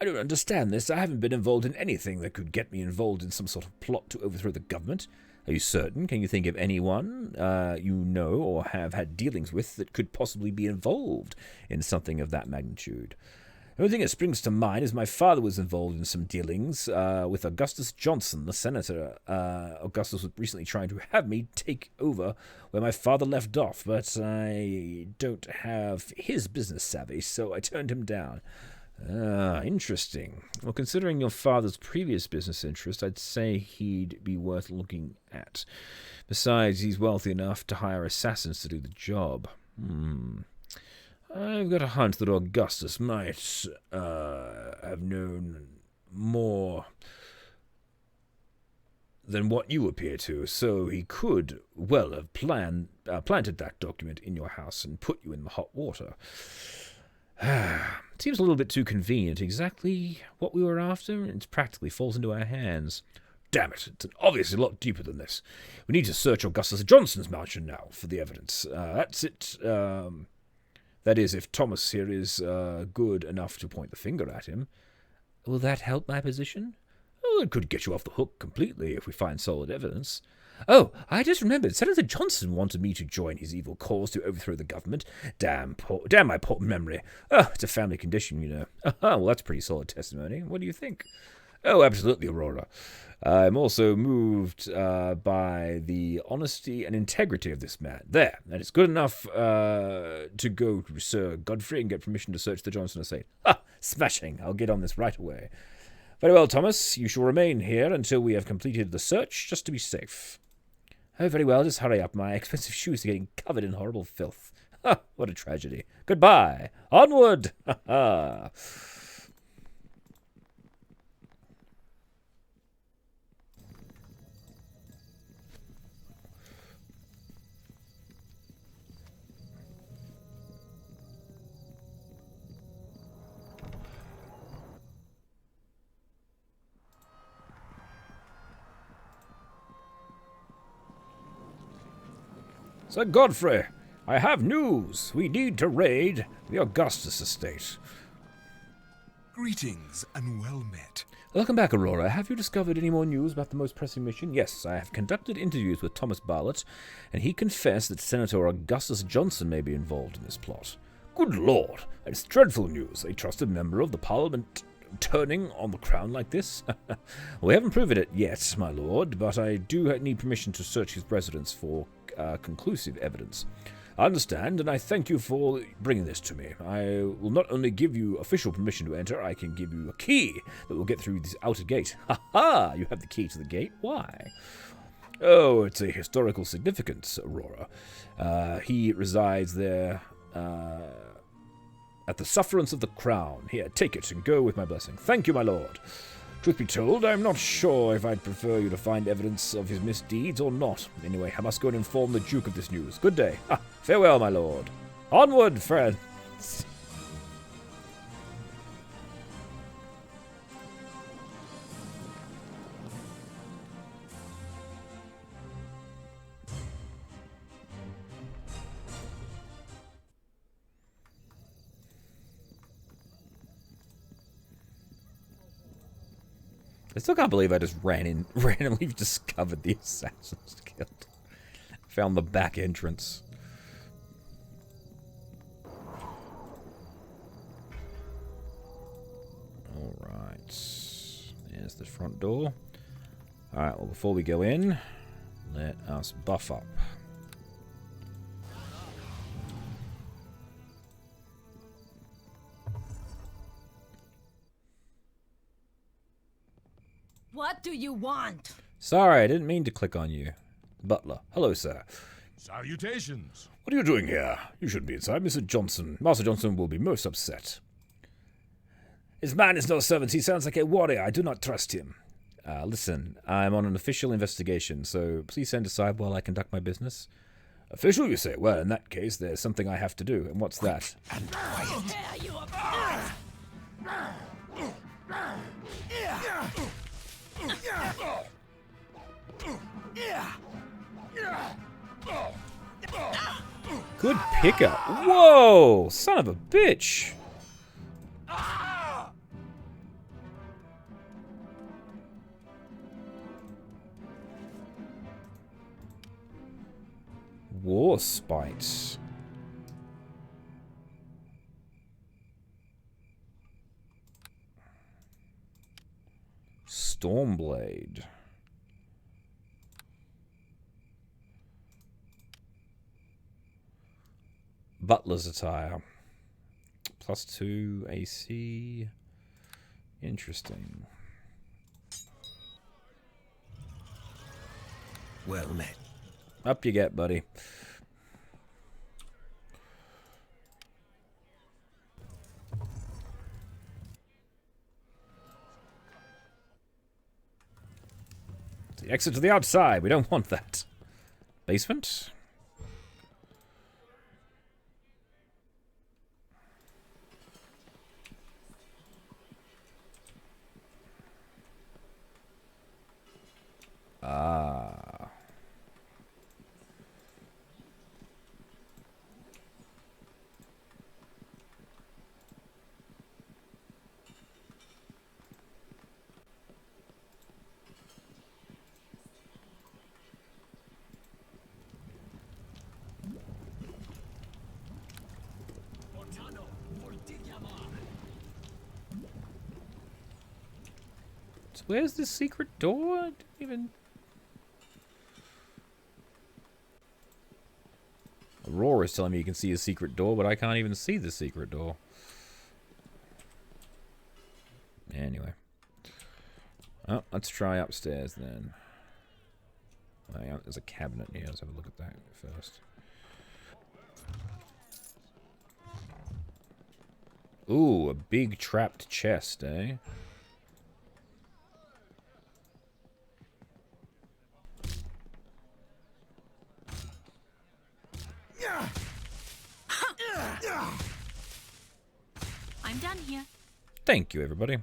I don't understand this. I haven't been involved in anything that could get me involved in some sort of plot to overthrow the government. Are you certain? Can you think of anyone you know or have had dealings with that could possibly be involved in something of that magnitude? The only thing that springs to mind is my father was involved in some dealings with Augustus Johnson, the senator. Augustus was recently trying to have me take over where my father left off, but I don't have his business savvy, so I turned him down. Interesting. Well, considering your father's previous business interest, I'd say he'd be worth looking at. Besides, he's wealthy enough to hire assassins to do the job. I've got a hunch that Augustus might have known more than what you appear to, so he could well have planted that document in your house and put you in the hot water. Seems a little bit too convenient. Exactly what we were after, it practically falls into our hands. Damn it, it's obviously a lot deeper than this. We need to search Augustus Johnson's mansion now for the evidence. That's it. That is, if Thomas here is good enough to point the finger at him. Will that help my position? Oh, it could get you off the hook completely if we find solid evidence. Oh, I just remembered. Senator Johnson wanted me to join his evil cause to overthrow the government. Damn my poor memory. Oh, it's a family condition, you know. Well, that's pretty solid testimony. What do you think? Oh, absolutely, Aurora. I'm also moved by the honesty and integrity of this man. There, and it's good enough to go to Sir Godfrey and get permission to search the Johnson estate. Smashing. I'll get on this right away. Very well, Thomas. You shall remain here until we have completed the search, just to be safe. Oh, very well. Just hurry up. My expensive shoes are getting covered in horrible filth. What a tragedy. Goodbye. Onward. Sir Godfrey, I have news. We need to raid the Augustus estate. Greetings and well met. Welcome back, Aurora. Have you discovered any more news about the most pressing mission? Yes, I have conducted interviews with Thomas Bartlett, and he confessed that Senator Augustus Johnson may be involved in this plot. Good Lord, it's dreadful news. A trusted member of the Parliament turning on the crown like this? We haven't proven it yet, my lord, but I do need permission to search his residence for conclusive evidence. I understand, and I thank you for bringing this to me. I will not only give you official permission to enter, I can give you a key that will get through this outer gate. Ha! You have the key to the gate? Why? Oh, it's a historical significance, Aurora. He resides there at the sufferance of the crown. Here, take it and go with my blessing. Thank you, my lord. Truth be told, I'm not sure if I'd prefer you to find evidence of his misdeeds or not. Anyway, I must go and inform the Duke of this news. Good day. Farewell, my lord. Onward, friends. I still can't believe I just randomly discovered the Assassin's Guild. Found the back entrance. Alright. There's the front door. Alright, well, before we go in, let us buff up. What do you want? Sorry, I didn't mean to click on you. Butler. Hello, sir. Salutations. What are you doing here? You shouldn't be inside, Mr. Johnson. Master Johnson will be most upset. This man is no servant. He sounds like a warrior. I do not trust him. Listen, I'm on an official investigation, so please stand aside while I conduct my business. Official, you say? Well, in that case, there's something I have to do. And what's that? And quiet. Good pickup. Whoa! Son of a bitch! War Spite. Stormblade. Butler's Attire. +2 AC. Interesting. Well met. Up you get, buddy. The exit to the outside. We don't want that. Basement? Ah. So where's the secret door? I didn't even... Aurora's telling me you can see a secret door, but I can't even see the secret door. Anyway. Oh, let's try upstairs then. Hang on, there's a cabinet here. Let's have a look at that first. Ooh, a big trapped chest, eh? I'm done here. Thank you, everybody.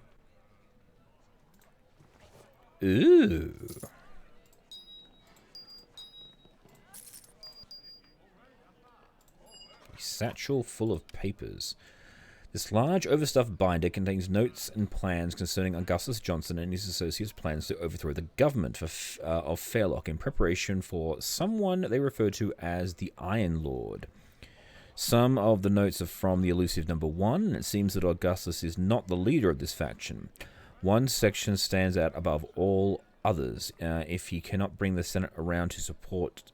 Ooh. A satchel full of papers. This large, overstuffed binder contains notes and plans concerning Augustus Johnson and his associates' plans to overthrow the government of Fairlock in preparation for someone they refer to as the Iron Lord. Some of the notes are from the elusive number 1, and it seems that Augustus is not the leader of this faction. One section stands out above all others. If he cannot bring the Senate around to support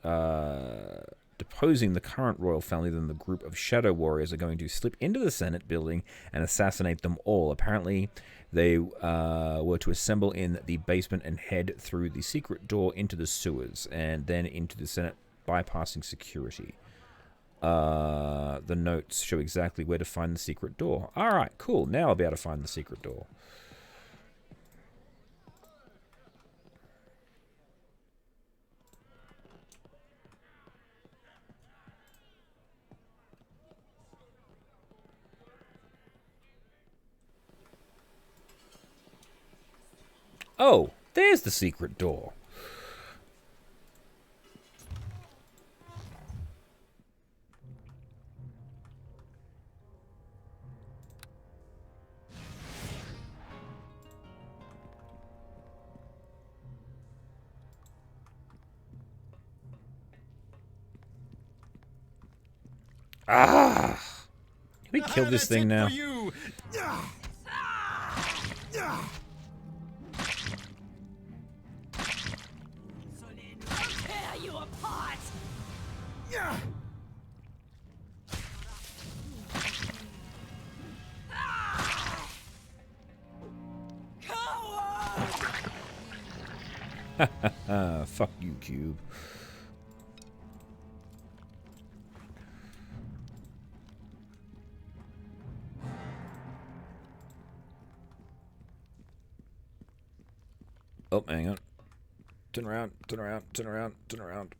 deposing the current royal family, then the group of shadow warriors are going to slip into the Senate building and assassinate them all. Apparently, they were to assemble in the basement and head through the secret door into the sewers, and then into the Senate, bypassing security. The notes show exactly where to find the secret door. Alright, cool. Now I'll be able to find the secret door. Oh, there's the secret door. Ah! Can we kill this thing now? Tear you apart! Fuck you, Cube. Oh, hang on. Turn around, turn around, turn around, turn around.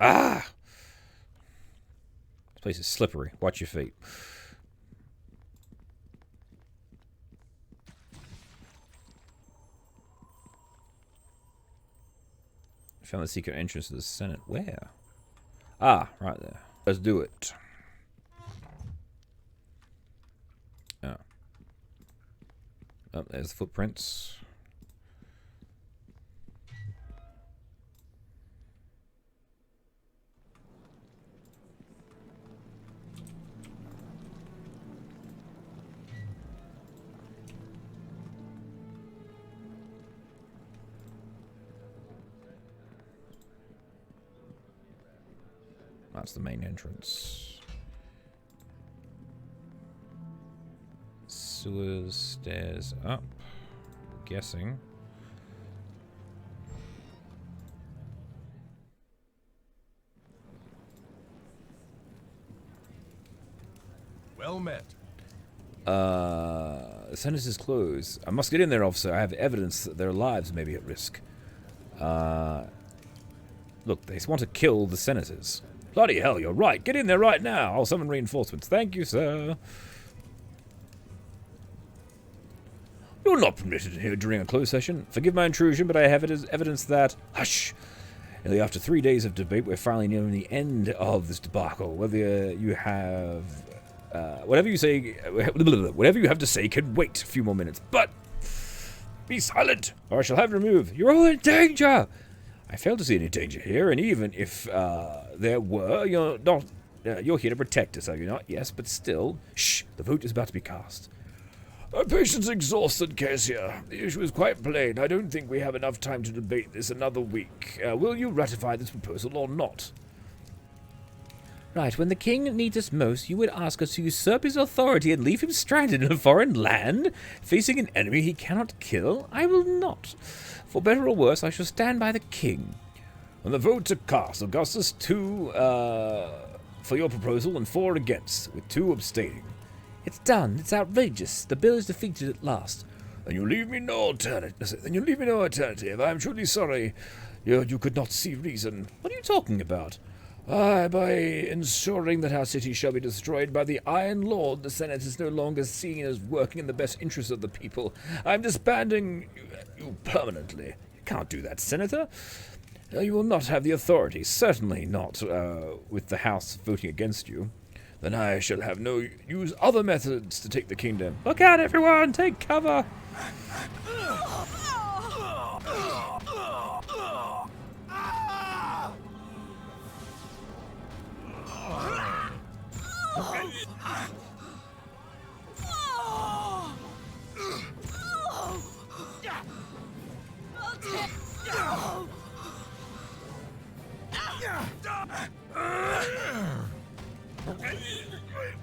Ah! This place is slippery. Watch your feet. Found the secret entrance to the Senate. Where? Ah, right there. Let's do it. Oh. Oh, there's the footprints. That's the main entrance. Sewers, stairs up. Guessing. Well met. The sentence is closed. I must get in there, officer. I have evidence that their lives may be at risk. Look, they want to kill the senators. Bloody hell, you're right. Get in there right now. I'll summon reinforcements. Thank you, sir. You're not permitted here during a closed session. Forgive my intrusion, but I have evidence that... Hush! Nearly after 3 days of debate, we're finally nearing the end of this debacle. Whether you have... whatever you say... Whatever you have to say can wait a few more minutes. But... Be silent, or I shall have you removed. You're all in danger! I fail to see any danger here, and even if there were, you're not... you're here to protect us, are you not? Yes, but still... Shh! The vote is about to be cast. Our patience exhausted, Cassia. The issue is quite plain. I don't think we have enough time to debate this another week. Will you ratify this proposal or not? Right, when the king needs us most, you would ask us to usurp his authority and leave him stranded in a foreign land, facing an enemy he cannot kill? I will not. For better or worse, I shall stand by the king. On the vote to cast, Augustus 2 for your proposal and 4 against, with 2 abstaining. It's done. It's outrageous. The bill is defeated at last. Then you leave me no alternative. I am truly sorry. You could not see reason. What are you talking about? By ensuring that our city shall be destroyed by the Iron Lord, the Senate is no longer seen as working in the best interest of the people. I'm disbanding you permanently. You can't do that, Senator. You will not have the authority, certainly not with the House voting against you. Then I shall have no use other methods to take the kingdom. Look out, everyone! Take cover!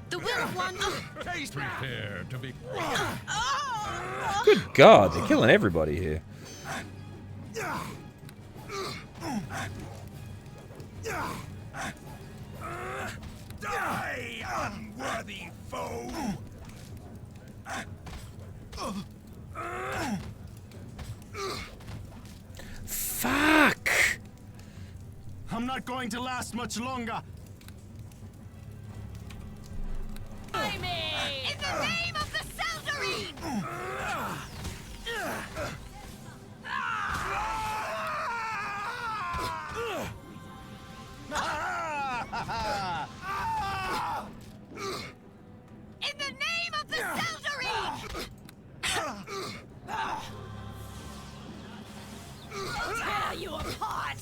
The will of one. Prepare to be... Good God, they're killing everybody here. Die, unworthy foe! Fuck! I'm not going to last much longer. In the name of the Seldarine! In the name of the Seldarine! I'll tear you apart!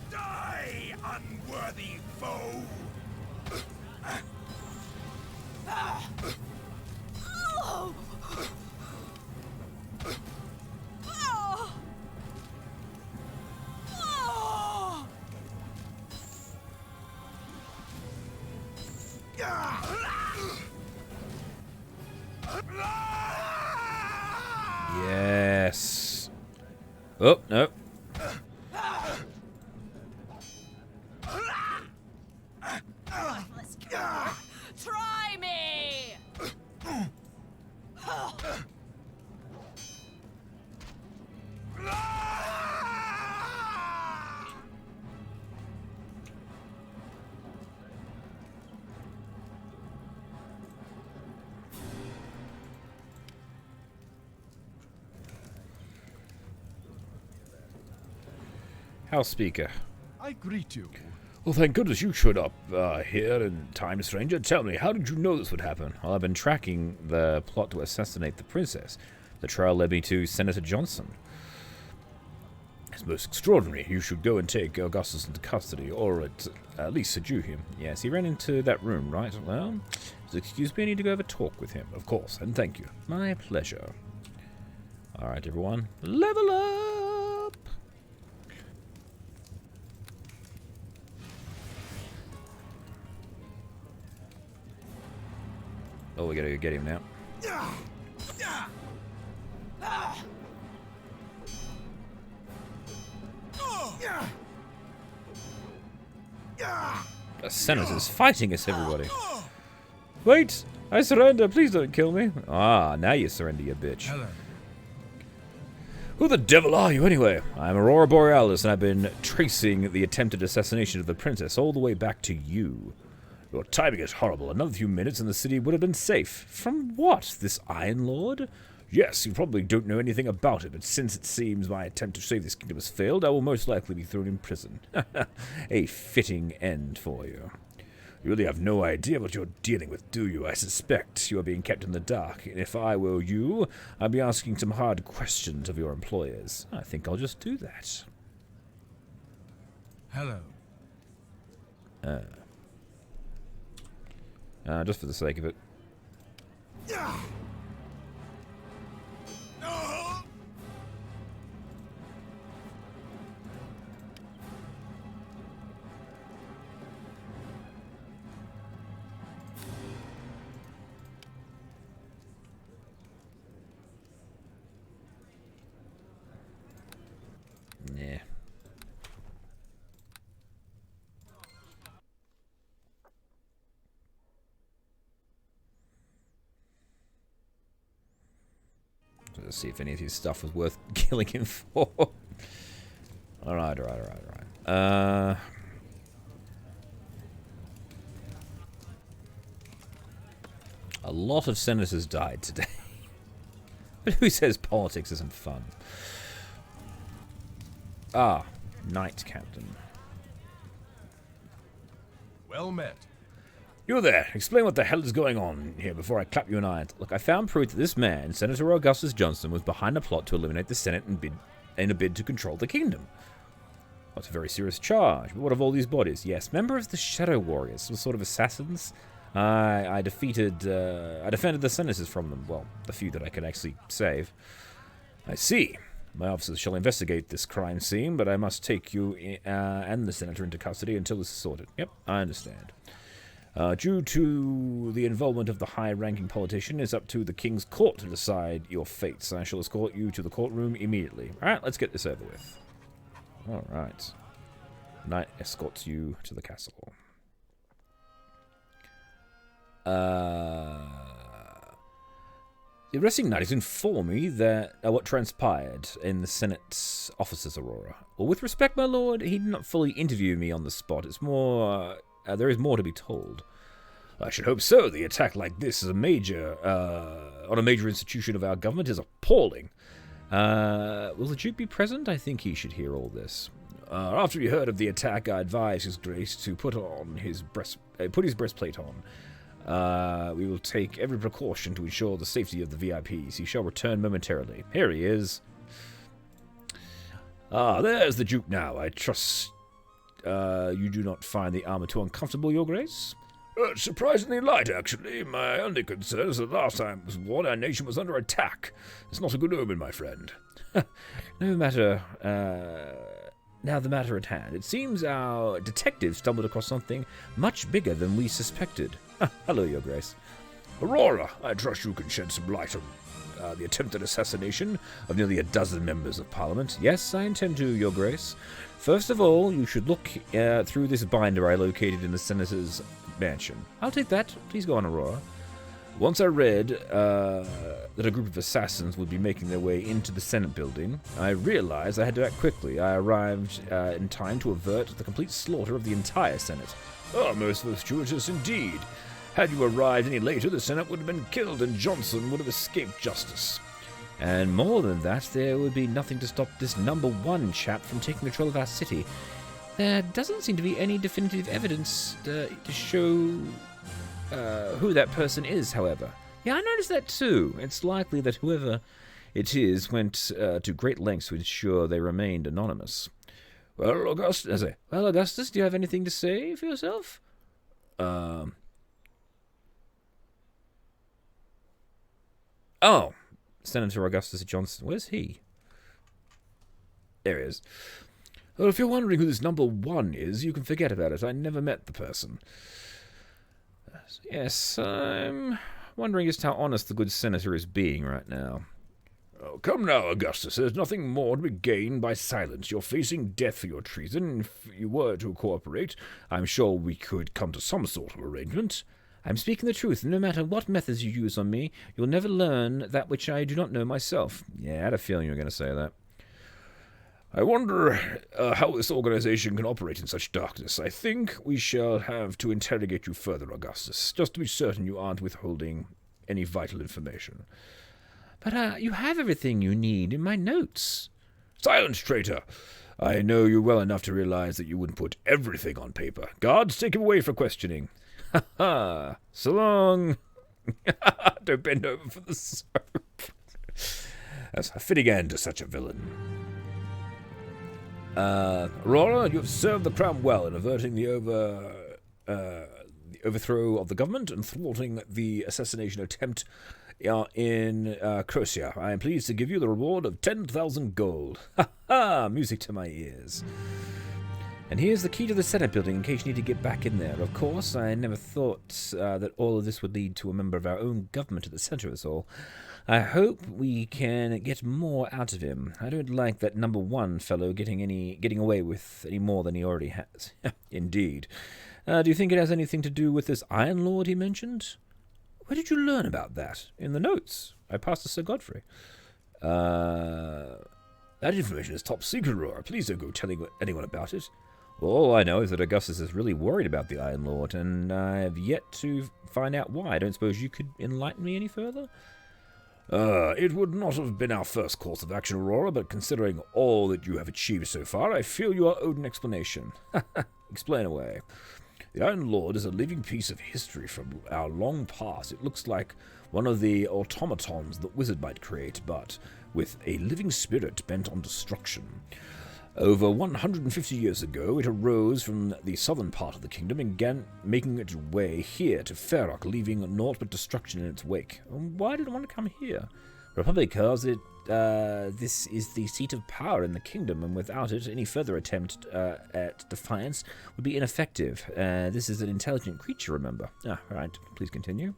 Die, unworthy foe! Yes. Oh, no. Worthless coward. Try House Speaker. I greet you. Well, thank goodness you showed up here in time, stranger. Tell me, how did you know this would happen? Well, I've been tracking the plot to assassinate the princess. The trail led me to Senator Johnson. It's most extraordinary. You should go and take Augustus into custody, or at least subdue him. Yes, he ran into that room, right? Well, excuse me, I need to go have a talk with him. Of course, and thank you. My pleasure. Alright, everyone. Level up! Oh, we gotta go get him now. The senator's fighting us, everybody. Wait! I surrender! Please don't kill me! Ah, now you surrender, you bitch. Hello. Who the devil are you, anyway? I'm Aurora Borealis, and I've been tracing the attempted assassination of the princess all the way back to you. Your timing is horrible. Another few minutes and the city would have been safe. From what? This Iron Lord? Yes, you probably don't know anything about it, but since it seems my attempt to save this kingdom has failed, I will most likely be thrown in prison. A fitting end for you. You really have no idea what you're dealing with, do you? I suspect you are being kept in the dark, and if I were you, I'd be asking some hard questions of your employers. I think I'll just do that. Hello. Just for the sake of it. Yeah. Let's see if any of his stuff was worth killing him for. Alright. A lot of senators died today. But who says politics isn't fun? Ah, Knight Captain. Well met. You there. Explain what the hell is going on here before I clap you an eye. Look, I found proof that this man, Senator Augustus Johnson, was behind a plot to eliminate the Senate in a bid to control the kingdom. That's a very serious charge. But what of all these bodies? Yes, member of the Shadow Warriors, some sort of assassins. I defended the senators from them. Well, the few that I could actually save. I see. My officers shall investigate this crime scene, but I must take you and the senator into custody until this is sorted. Yep, I understand. Due to the involvement of the high-ranking politician, it's up to the King's Court to decide your fates. I shall escort you to the courtroom immediately. Alright, let's get this over with. Alright. Knight escorts you to the castle. The arresting knight has informed me that what transpired in the Senate's offices, Aurora. Well, with respect, my lord, he did not fully interview me on the spot. It's more... there is more to be told. I should hope so. The attack like this is on a major institution of our government is appalling. Will the Duke be present? I think he should hear all this. After he heard of the attack, I advised His Grace to put his breastplate on. We will take every precaution to ensure the safety of the VIPs. He shall return momentarily. Here he is. There's the Duke now. I trust you do not find the armor too uncomfortable, Your Grace? Surprisingly light, actually. My only concern is that last time it was worn, our nation was under attack. It's not a good omen, my friend. No matter... Now the matter at hand. It seems our detectives stumbled across something much bigger than we suspected. Hello, Your Grace. Aurora, I trust you can shed some light on the attempted assassination of nearly a dozen members of Parliament. Yes, I intend to, Your Grace. First of all, you should look through this binder I located in the Senator's mansion. I'll take that. Please go on, Aurora. Once I read that a group of assassins would be making their way into the Senate building, I realized I had to act quickly. I arrived in time to avert the complete slaughter of the entire Senate. Oh, most fortuitous indeed. Had you arrived any later, the Senate would have been killed and Johnson would have escaped justice. And more than that, there would be nothing to stop this number one chap from taking control of our city. There doesn't seem to be any definitive evidence to show who that person is, however. Yeah, I noticed that too. It's likely that whoever it is went to great lengths to ensure they remained anonymous. Well, Augustus, do you have anything to say for yourself? Oh, Senator Augustus Johnson. Where's he? There he is. Well, if you're wondering who this number one is, you can forget about it. I never met the person. Yes, I'm wondering just how honest the good senator is being right now. Oh, come now, Augustus. There's nothing more to be gained by silence. You're facing death for your treason. If you were to cooperate, I'm sure we could come to some sort of arrangement. I'm speaking the truth. No matter what methods you use on me, you'll never learn that which I do not know myself. Yeah, I had a feeling you were going to say that. I wonder how this organization can operate in such darkness. I think we shall have to interrogate you further, Augustus, just to be certain you aren't withholding any vital information. But you have everything you need in my notes. Silence, traitor! I know you well enough to realize that you wouldn't put everything on paper. Guards, take him away for questioning. Ha ha! So long! Don't bend over for the soap. That's a fitting end to such a villain. Aurora, you have served the crown well in averting the overthrow of the government and thwarting the assassination attempt in Croatia. I am pleased to give you the reward of 10,000 gold. Ha ha! Music to my ears. And here's the key to the Senate building in case you need to get back in there. Of course, I never thought that all of this would lead to a member of our own government at the center of us all. I hope we can get more out of him. I don't like that number one fellow getting away with any more than he already has. Indeed. Do you think it has anything to do with this Iron Lord he mentioned? Where did you learn about that? In the notes. I passed to Sir Godfrey. That information is top secret, Aurora. Please don't go telling anyone about it. All I know is that Augustus is really worried about the Iron Lord, and I have yet to find out why. I don't suppose you could enlighten me any further? It would not have been our first course of action, Aurora, but considering all that you have achieved so far, I feel you are owed an explanation. Explain away. The Iron Lord is a living piece of history from our long past. It looks like one of the automatons that wizard might create, but with a living spirit bent on destruction. Over 150 years ago, it arose from the southern part of the kingdom and began making its way here to Feroc, leaving naught but destruction in its wake. Why did it want to come here? Probably because this is the seat of power in the kingdom, and without it, any further attempt at defiance would be ineffective. This is an intelligent creature, remember? Right, please continue.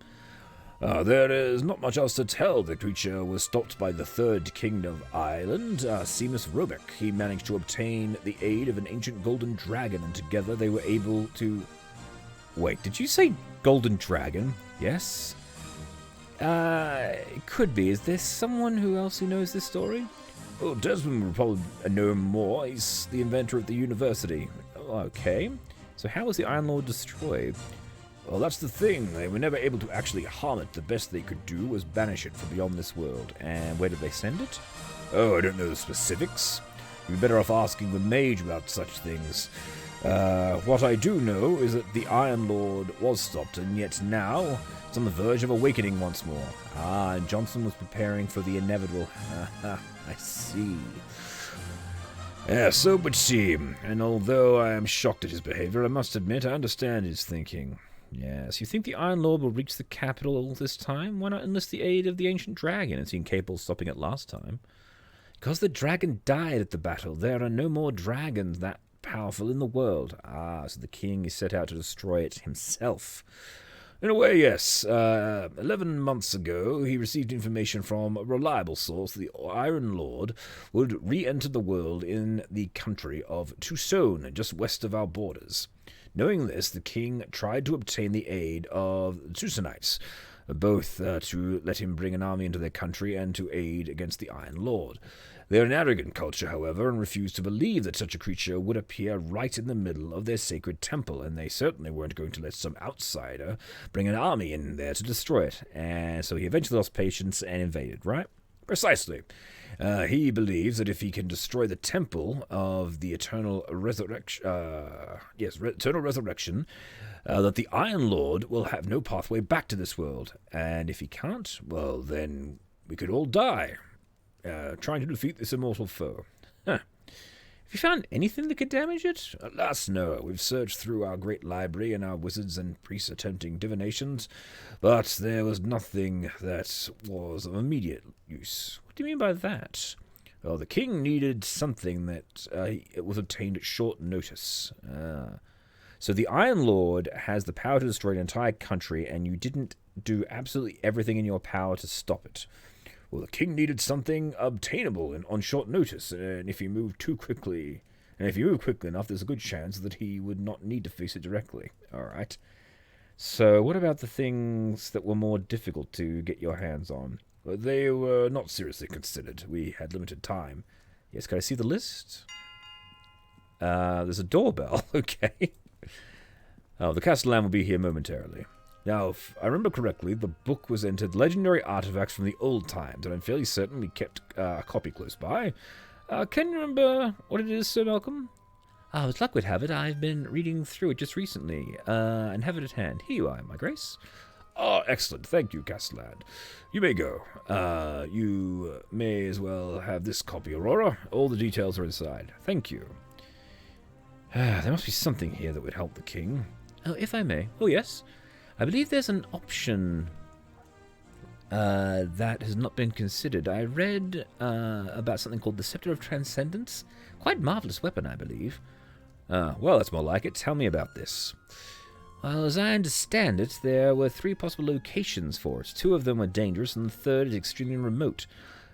There is not much else to tell. The creature was stopped by the third king of Aielund, Seamus Robic. He managed to obtain the aid of an ancient golden dragon, and together they were able to... Wait, did you say golden dragon? Yes? It could be. Is there someone else who knows this story? Well, Desmond would probably know more. He's the inventor of the university. Okay. So how was the Iron Lord destroyed? Well, that's the thing. They were never able to actually harm it. The best they could do was banish it from beyond this world. And where did they send it? Oh, I don't know the specifics. You'd be better off asking the mage about such things. What I do know is that the Iron Lord was stopped, and yet now it's on the verge of awakening once more. And Johnson was preparing for the inevitable. I see. Yeah, so it would seem. And although I am shocked at his behavior, I must admit I understand his thinking. Yes, you think the Iron Lord will reach the capital this time? Why not enlist the aid of the ancient dragon? It seemed capable of stopping it last time. Because the dragon died at the battle. There are no more dragons that powerful in the world. So the king is set out to destroy it himself. In a way, yes. 11 months ago, he received information from a reliable source that the Iron Lord would re-enter the world in the country of Tucson, just west of our borders. Knowing this, the king tried to obtain the aid of the Tucsonites, both to let him bring an army into their country and to aid against the Iron Lord. They are an arrogant culture, however, and refuse to believe that such a creature would appear right in the middle of their sacred temple, and they certainly weren't going to let some outsider bring an army in there to destroy it. And so he eventually lost patience and invaded, right? Precisely. He believes that if he can destroy the temple of the eternal resurrection, eternal resurrection, that the Iron Lord will have no pathway back to this world. And if he can't, well, then we could all die, trying to defeat this immortal foe. Huh. Have you found anything that could damage it? Alas, no. We've searched through our great library and our wizards and priests attempting divinations, but there was nothing that was of immediate use. What do you mean by that? Well, the king needed something that it was obtained at short notice. So the Iron Lord has the power to destroy an entire country, and you didn't do absolutely everything in your power to stop it. Well, the king needed something obtainable and on short notice, and if you move quickly enough, there's a good chance that he would not need to face it directly. All right. So what about the things that were more difficult to get your hands on? Well, they were not seriously considered. We had limited time. Yes, can I see the list? There's a doorbell. Okay. Oh, the Castellan will be here momentarily. Now, if I remember correctly, the book was entered legendary artifacts from the old times, and I'm fairly certain we kept a copy close by. Can you remember what it is, Sir Malcolm? As luck would have it, I've been reading through it just recently, and have it at hand. Here you are, my grace. Oh, excellent. Thank you, Castellan. You may go. You may as well have this copy, Aurora. All the details are inside. Thank you. There must be something here that would help the king. Oh, if I may. Oh, yes. I believe there's an option that has not been considered. I read about something called the Scepter of Transcendence. Quite marvelous weapon, I believe. Well, that's more like it. Tell me about this. Well, as I understand it, there were 3 possible locations for it. 2 of them were dangerous, and the third is extremely remote.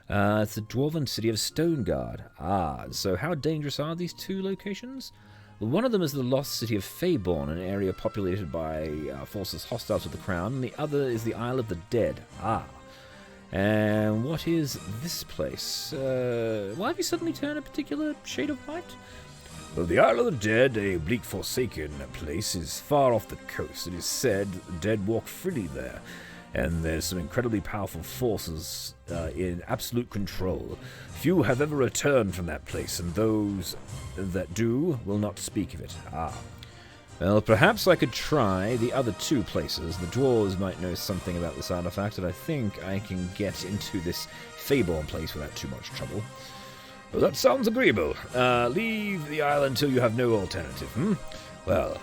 It's the dwarven city of Stoneguard. So how dangerous are these 2 locations? Well, one of them is the lost city of Feyborn, an area populated by forces hostile to the crown, and the other is the Isle of the Dead. And what is this place? Why have you suddenly turned a particular shade of white? Well, the Isle of the Dead, a bleak forsaken place, is far off the coast. It is said that the dead walk freely there, and there's some incredibly powerful forces in absolute control. Few have ever returned from that place, and those that do will not speak of it. Well, perhaps I could try the other 2 places. The dwarves might know something about this artifact, and I think I can get into this Feyborn place without too much trouble. Well, that sounds agreeable. Leave the island until you have no alternative, Well,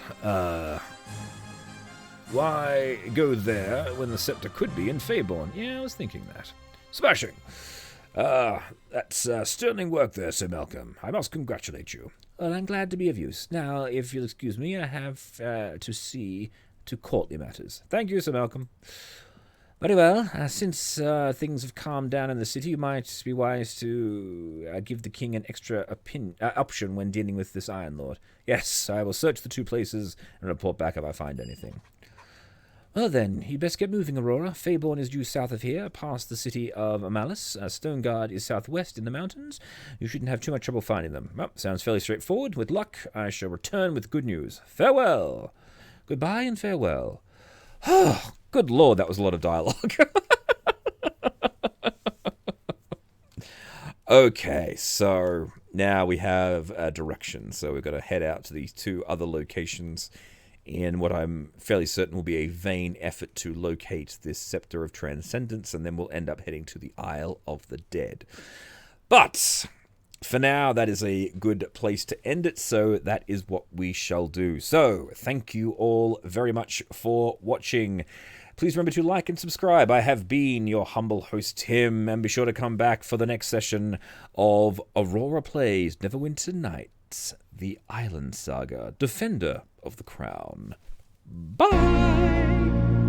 why go there when the scepter could be in Feyborn? Yeah, I was thinking that. Smashing! That's sterling work there, Sir Malcolm. I must congratulate you. Well, I'm glad to be of use. Now, if you'll excuse me, I have to see to courtly matters. Thank you, Sir Malcolm. Very well. Since things have calmed down in the city, you might be wise to give the king an extra option when dealing with this Iron Lord. Yes, I will search the 2 places and report back if I find anything. Well then, you'd best get moving, Aurora. Feyborn is due south of here, past the city of Amalis. Stoneguard is southwest in the mountains. You shouldn't have too much trouble finding them. Well, sounds fairly straightforward. With luck, I shall return with good news. Farewell! Goodbye and farewell. Oh, good lord, that was a lot of dialogue. Okay, so now we have a direction. So we've got to head out to these 2 other locations in what I'm fairly certain will be a vain effort to locate this Scepter of Transcendence, and then we'll end up heading to the Isle of the Dead. But for now, that is a good place to end it, so that is what we shall do. So, thank you all very much for watching. Please remember to like and subscribe. I have been your humble host, Tim, and be sure to come back for the next session of Aurora Plays Neverwinter Nights, the Aielund Saga, Defender of the Crown. Bye!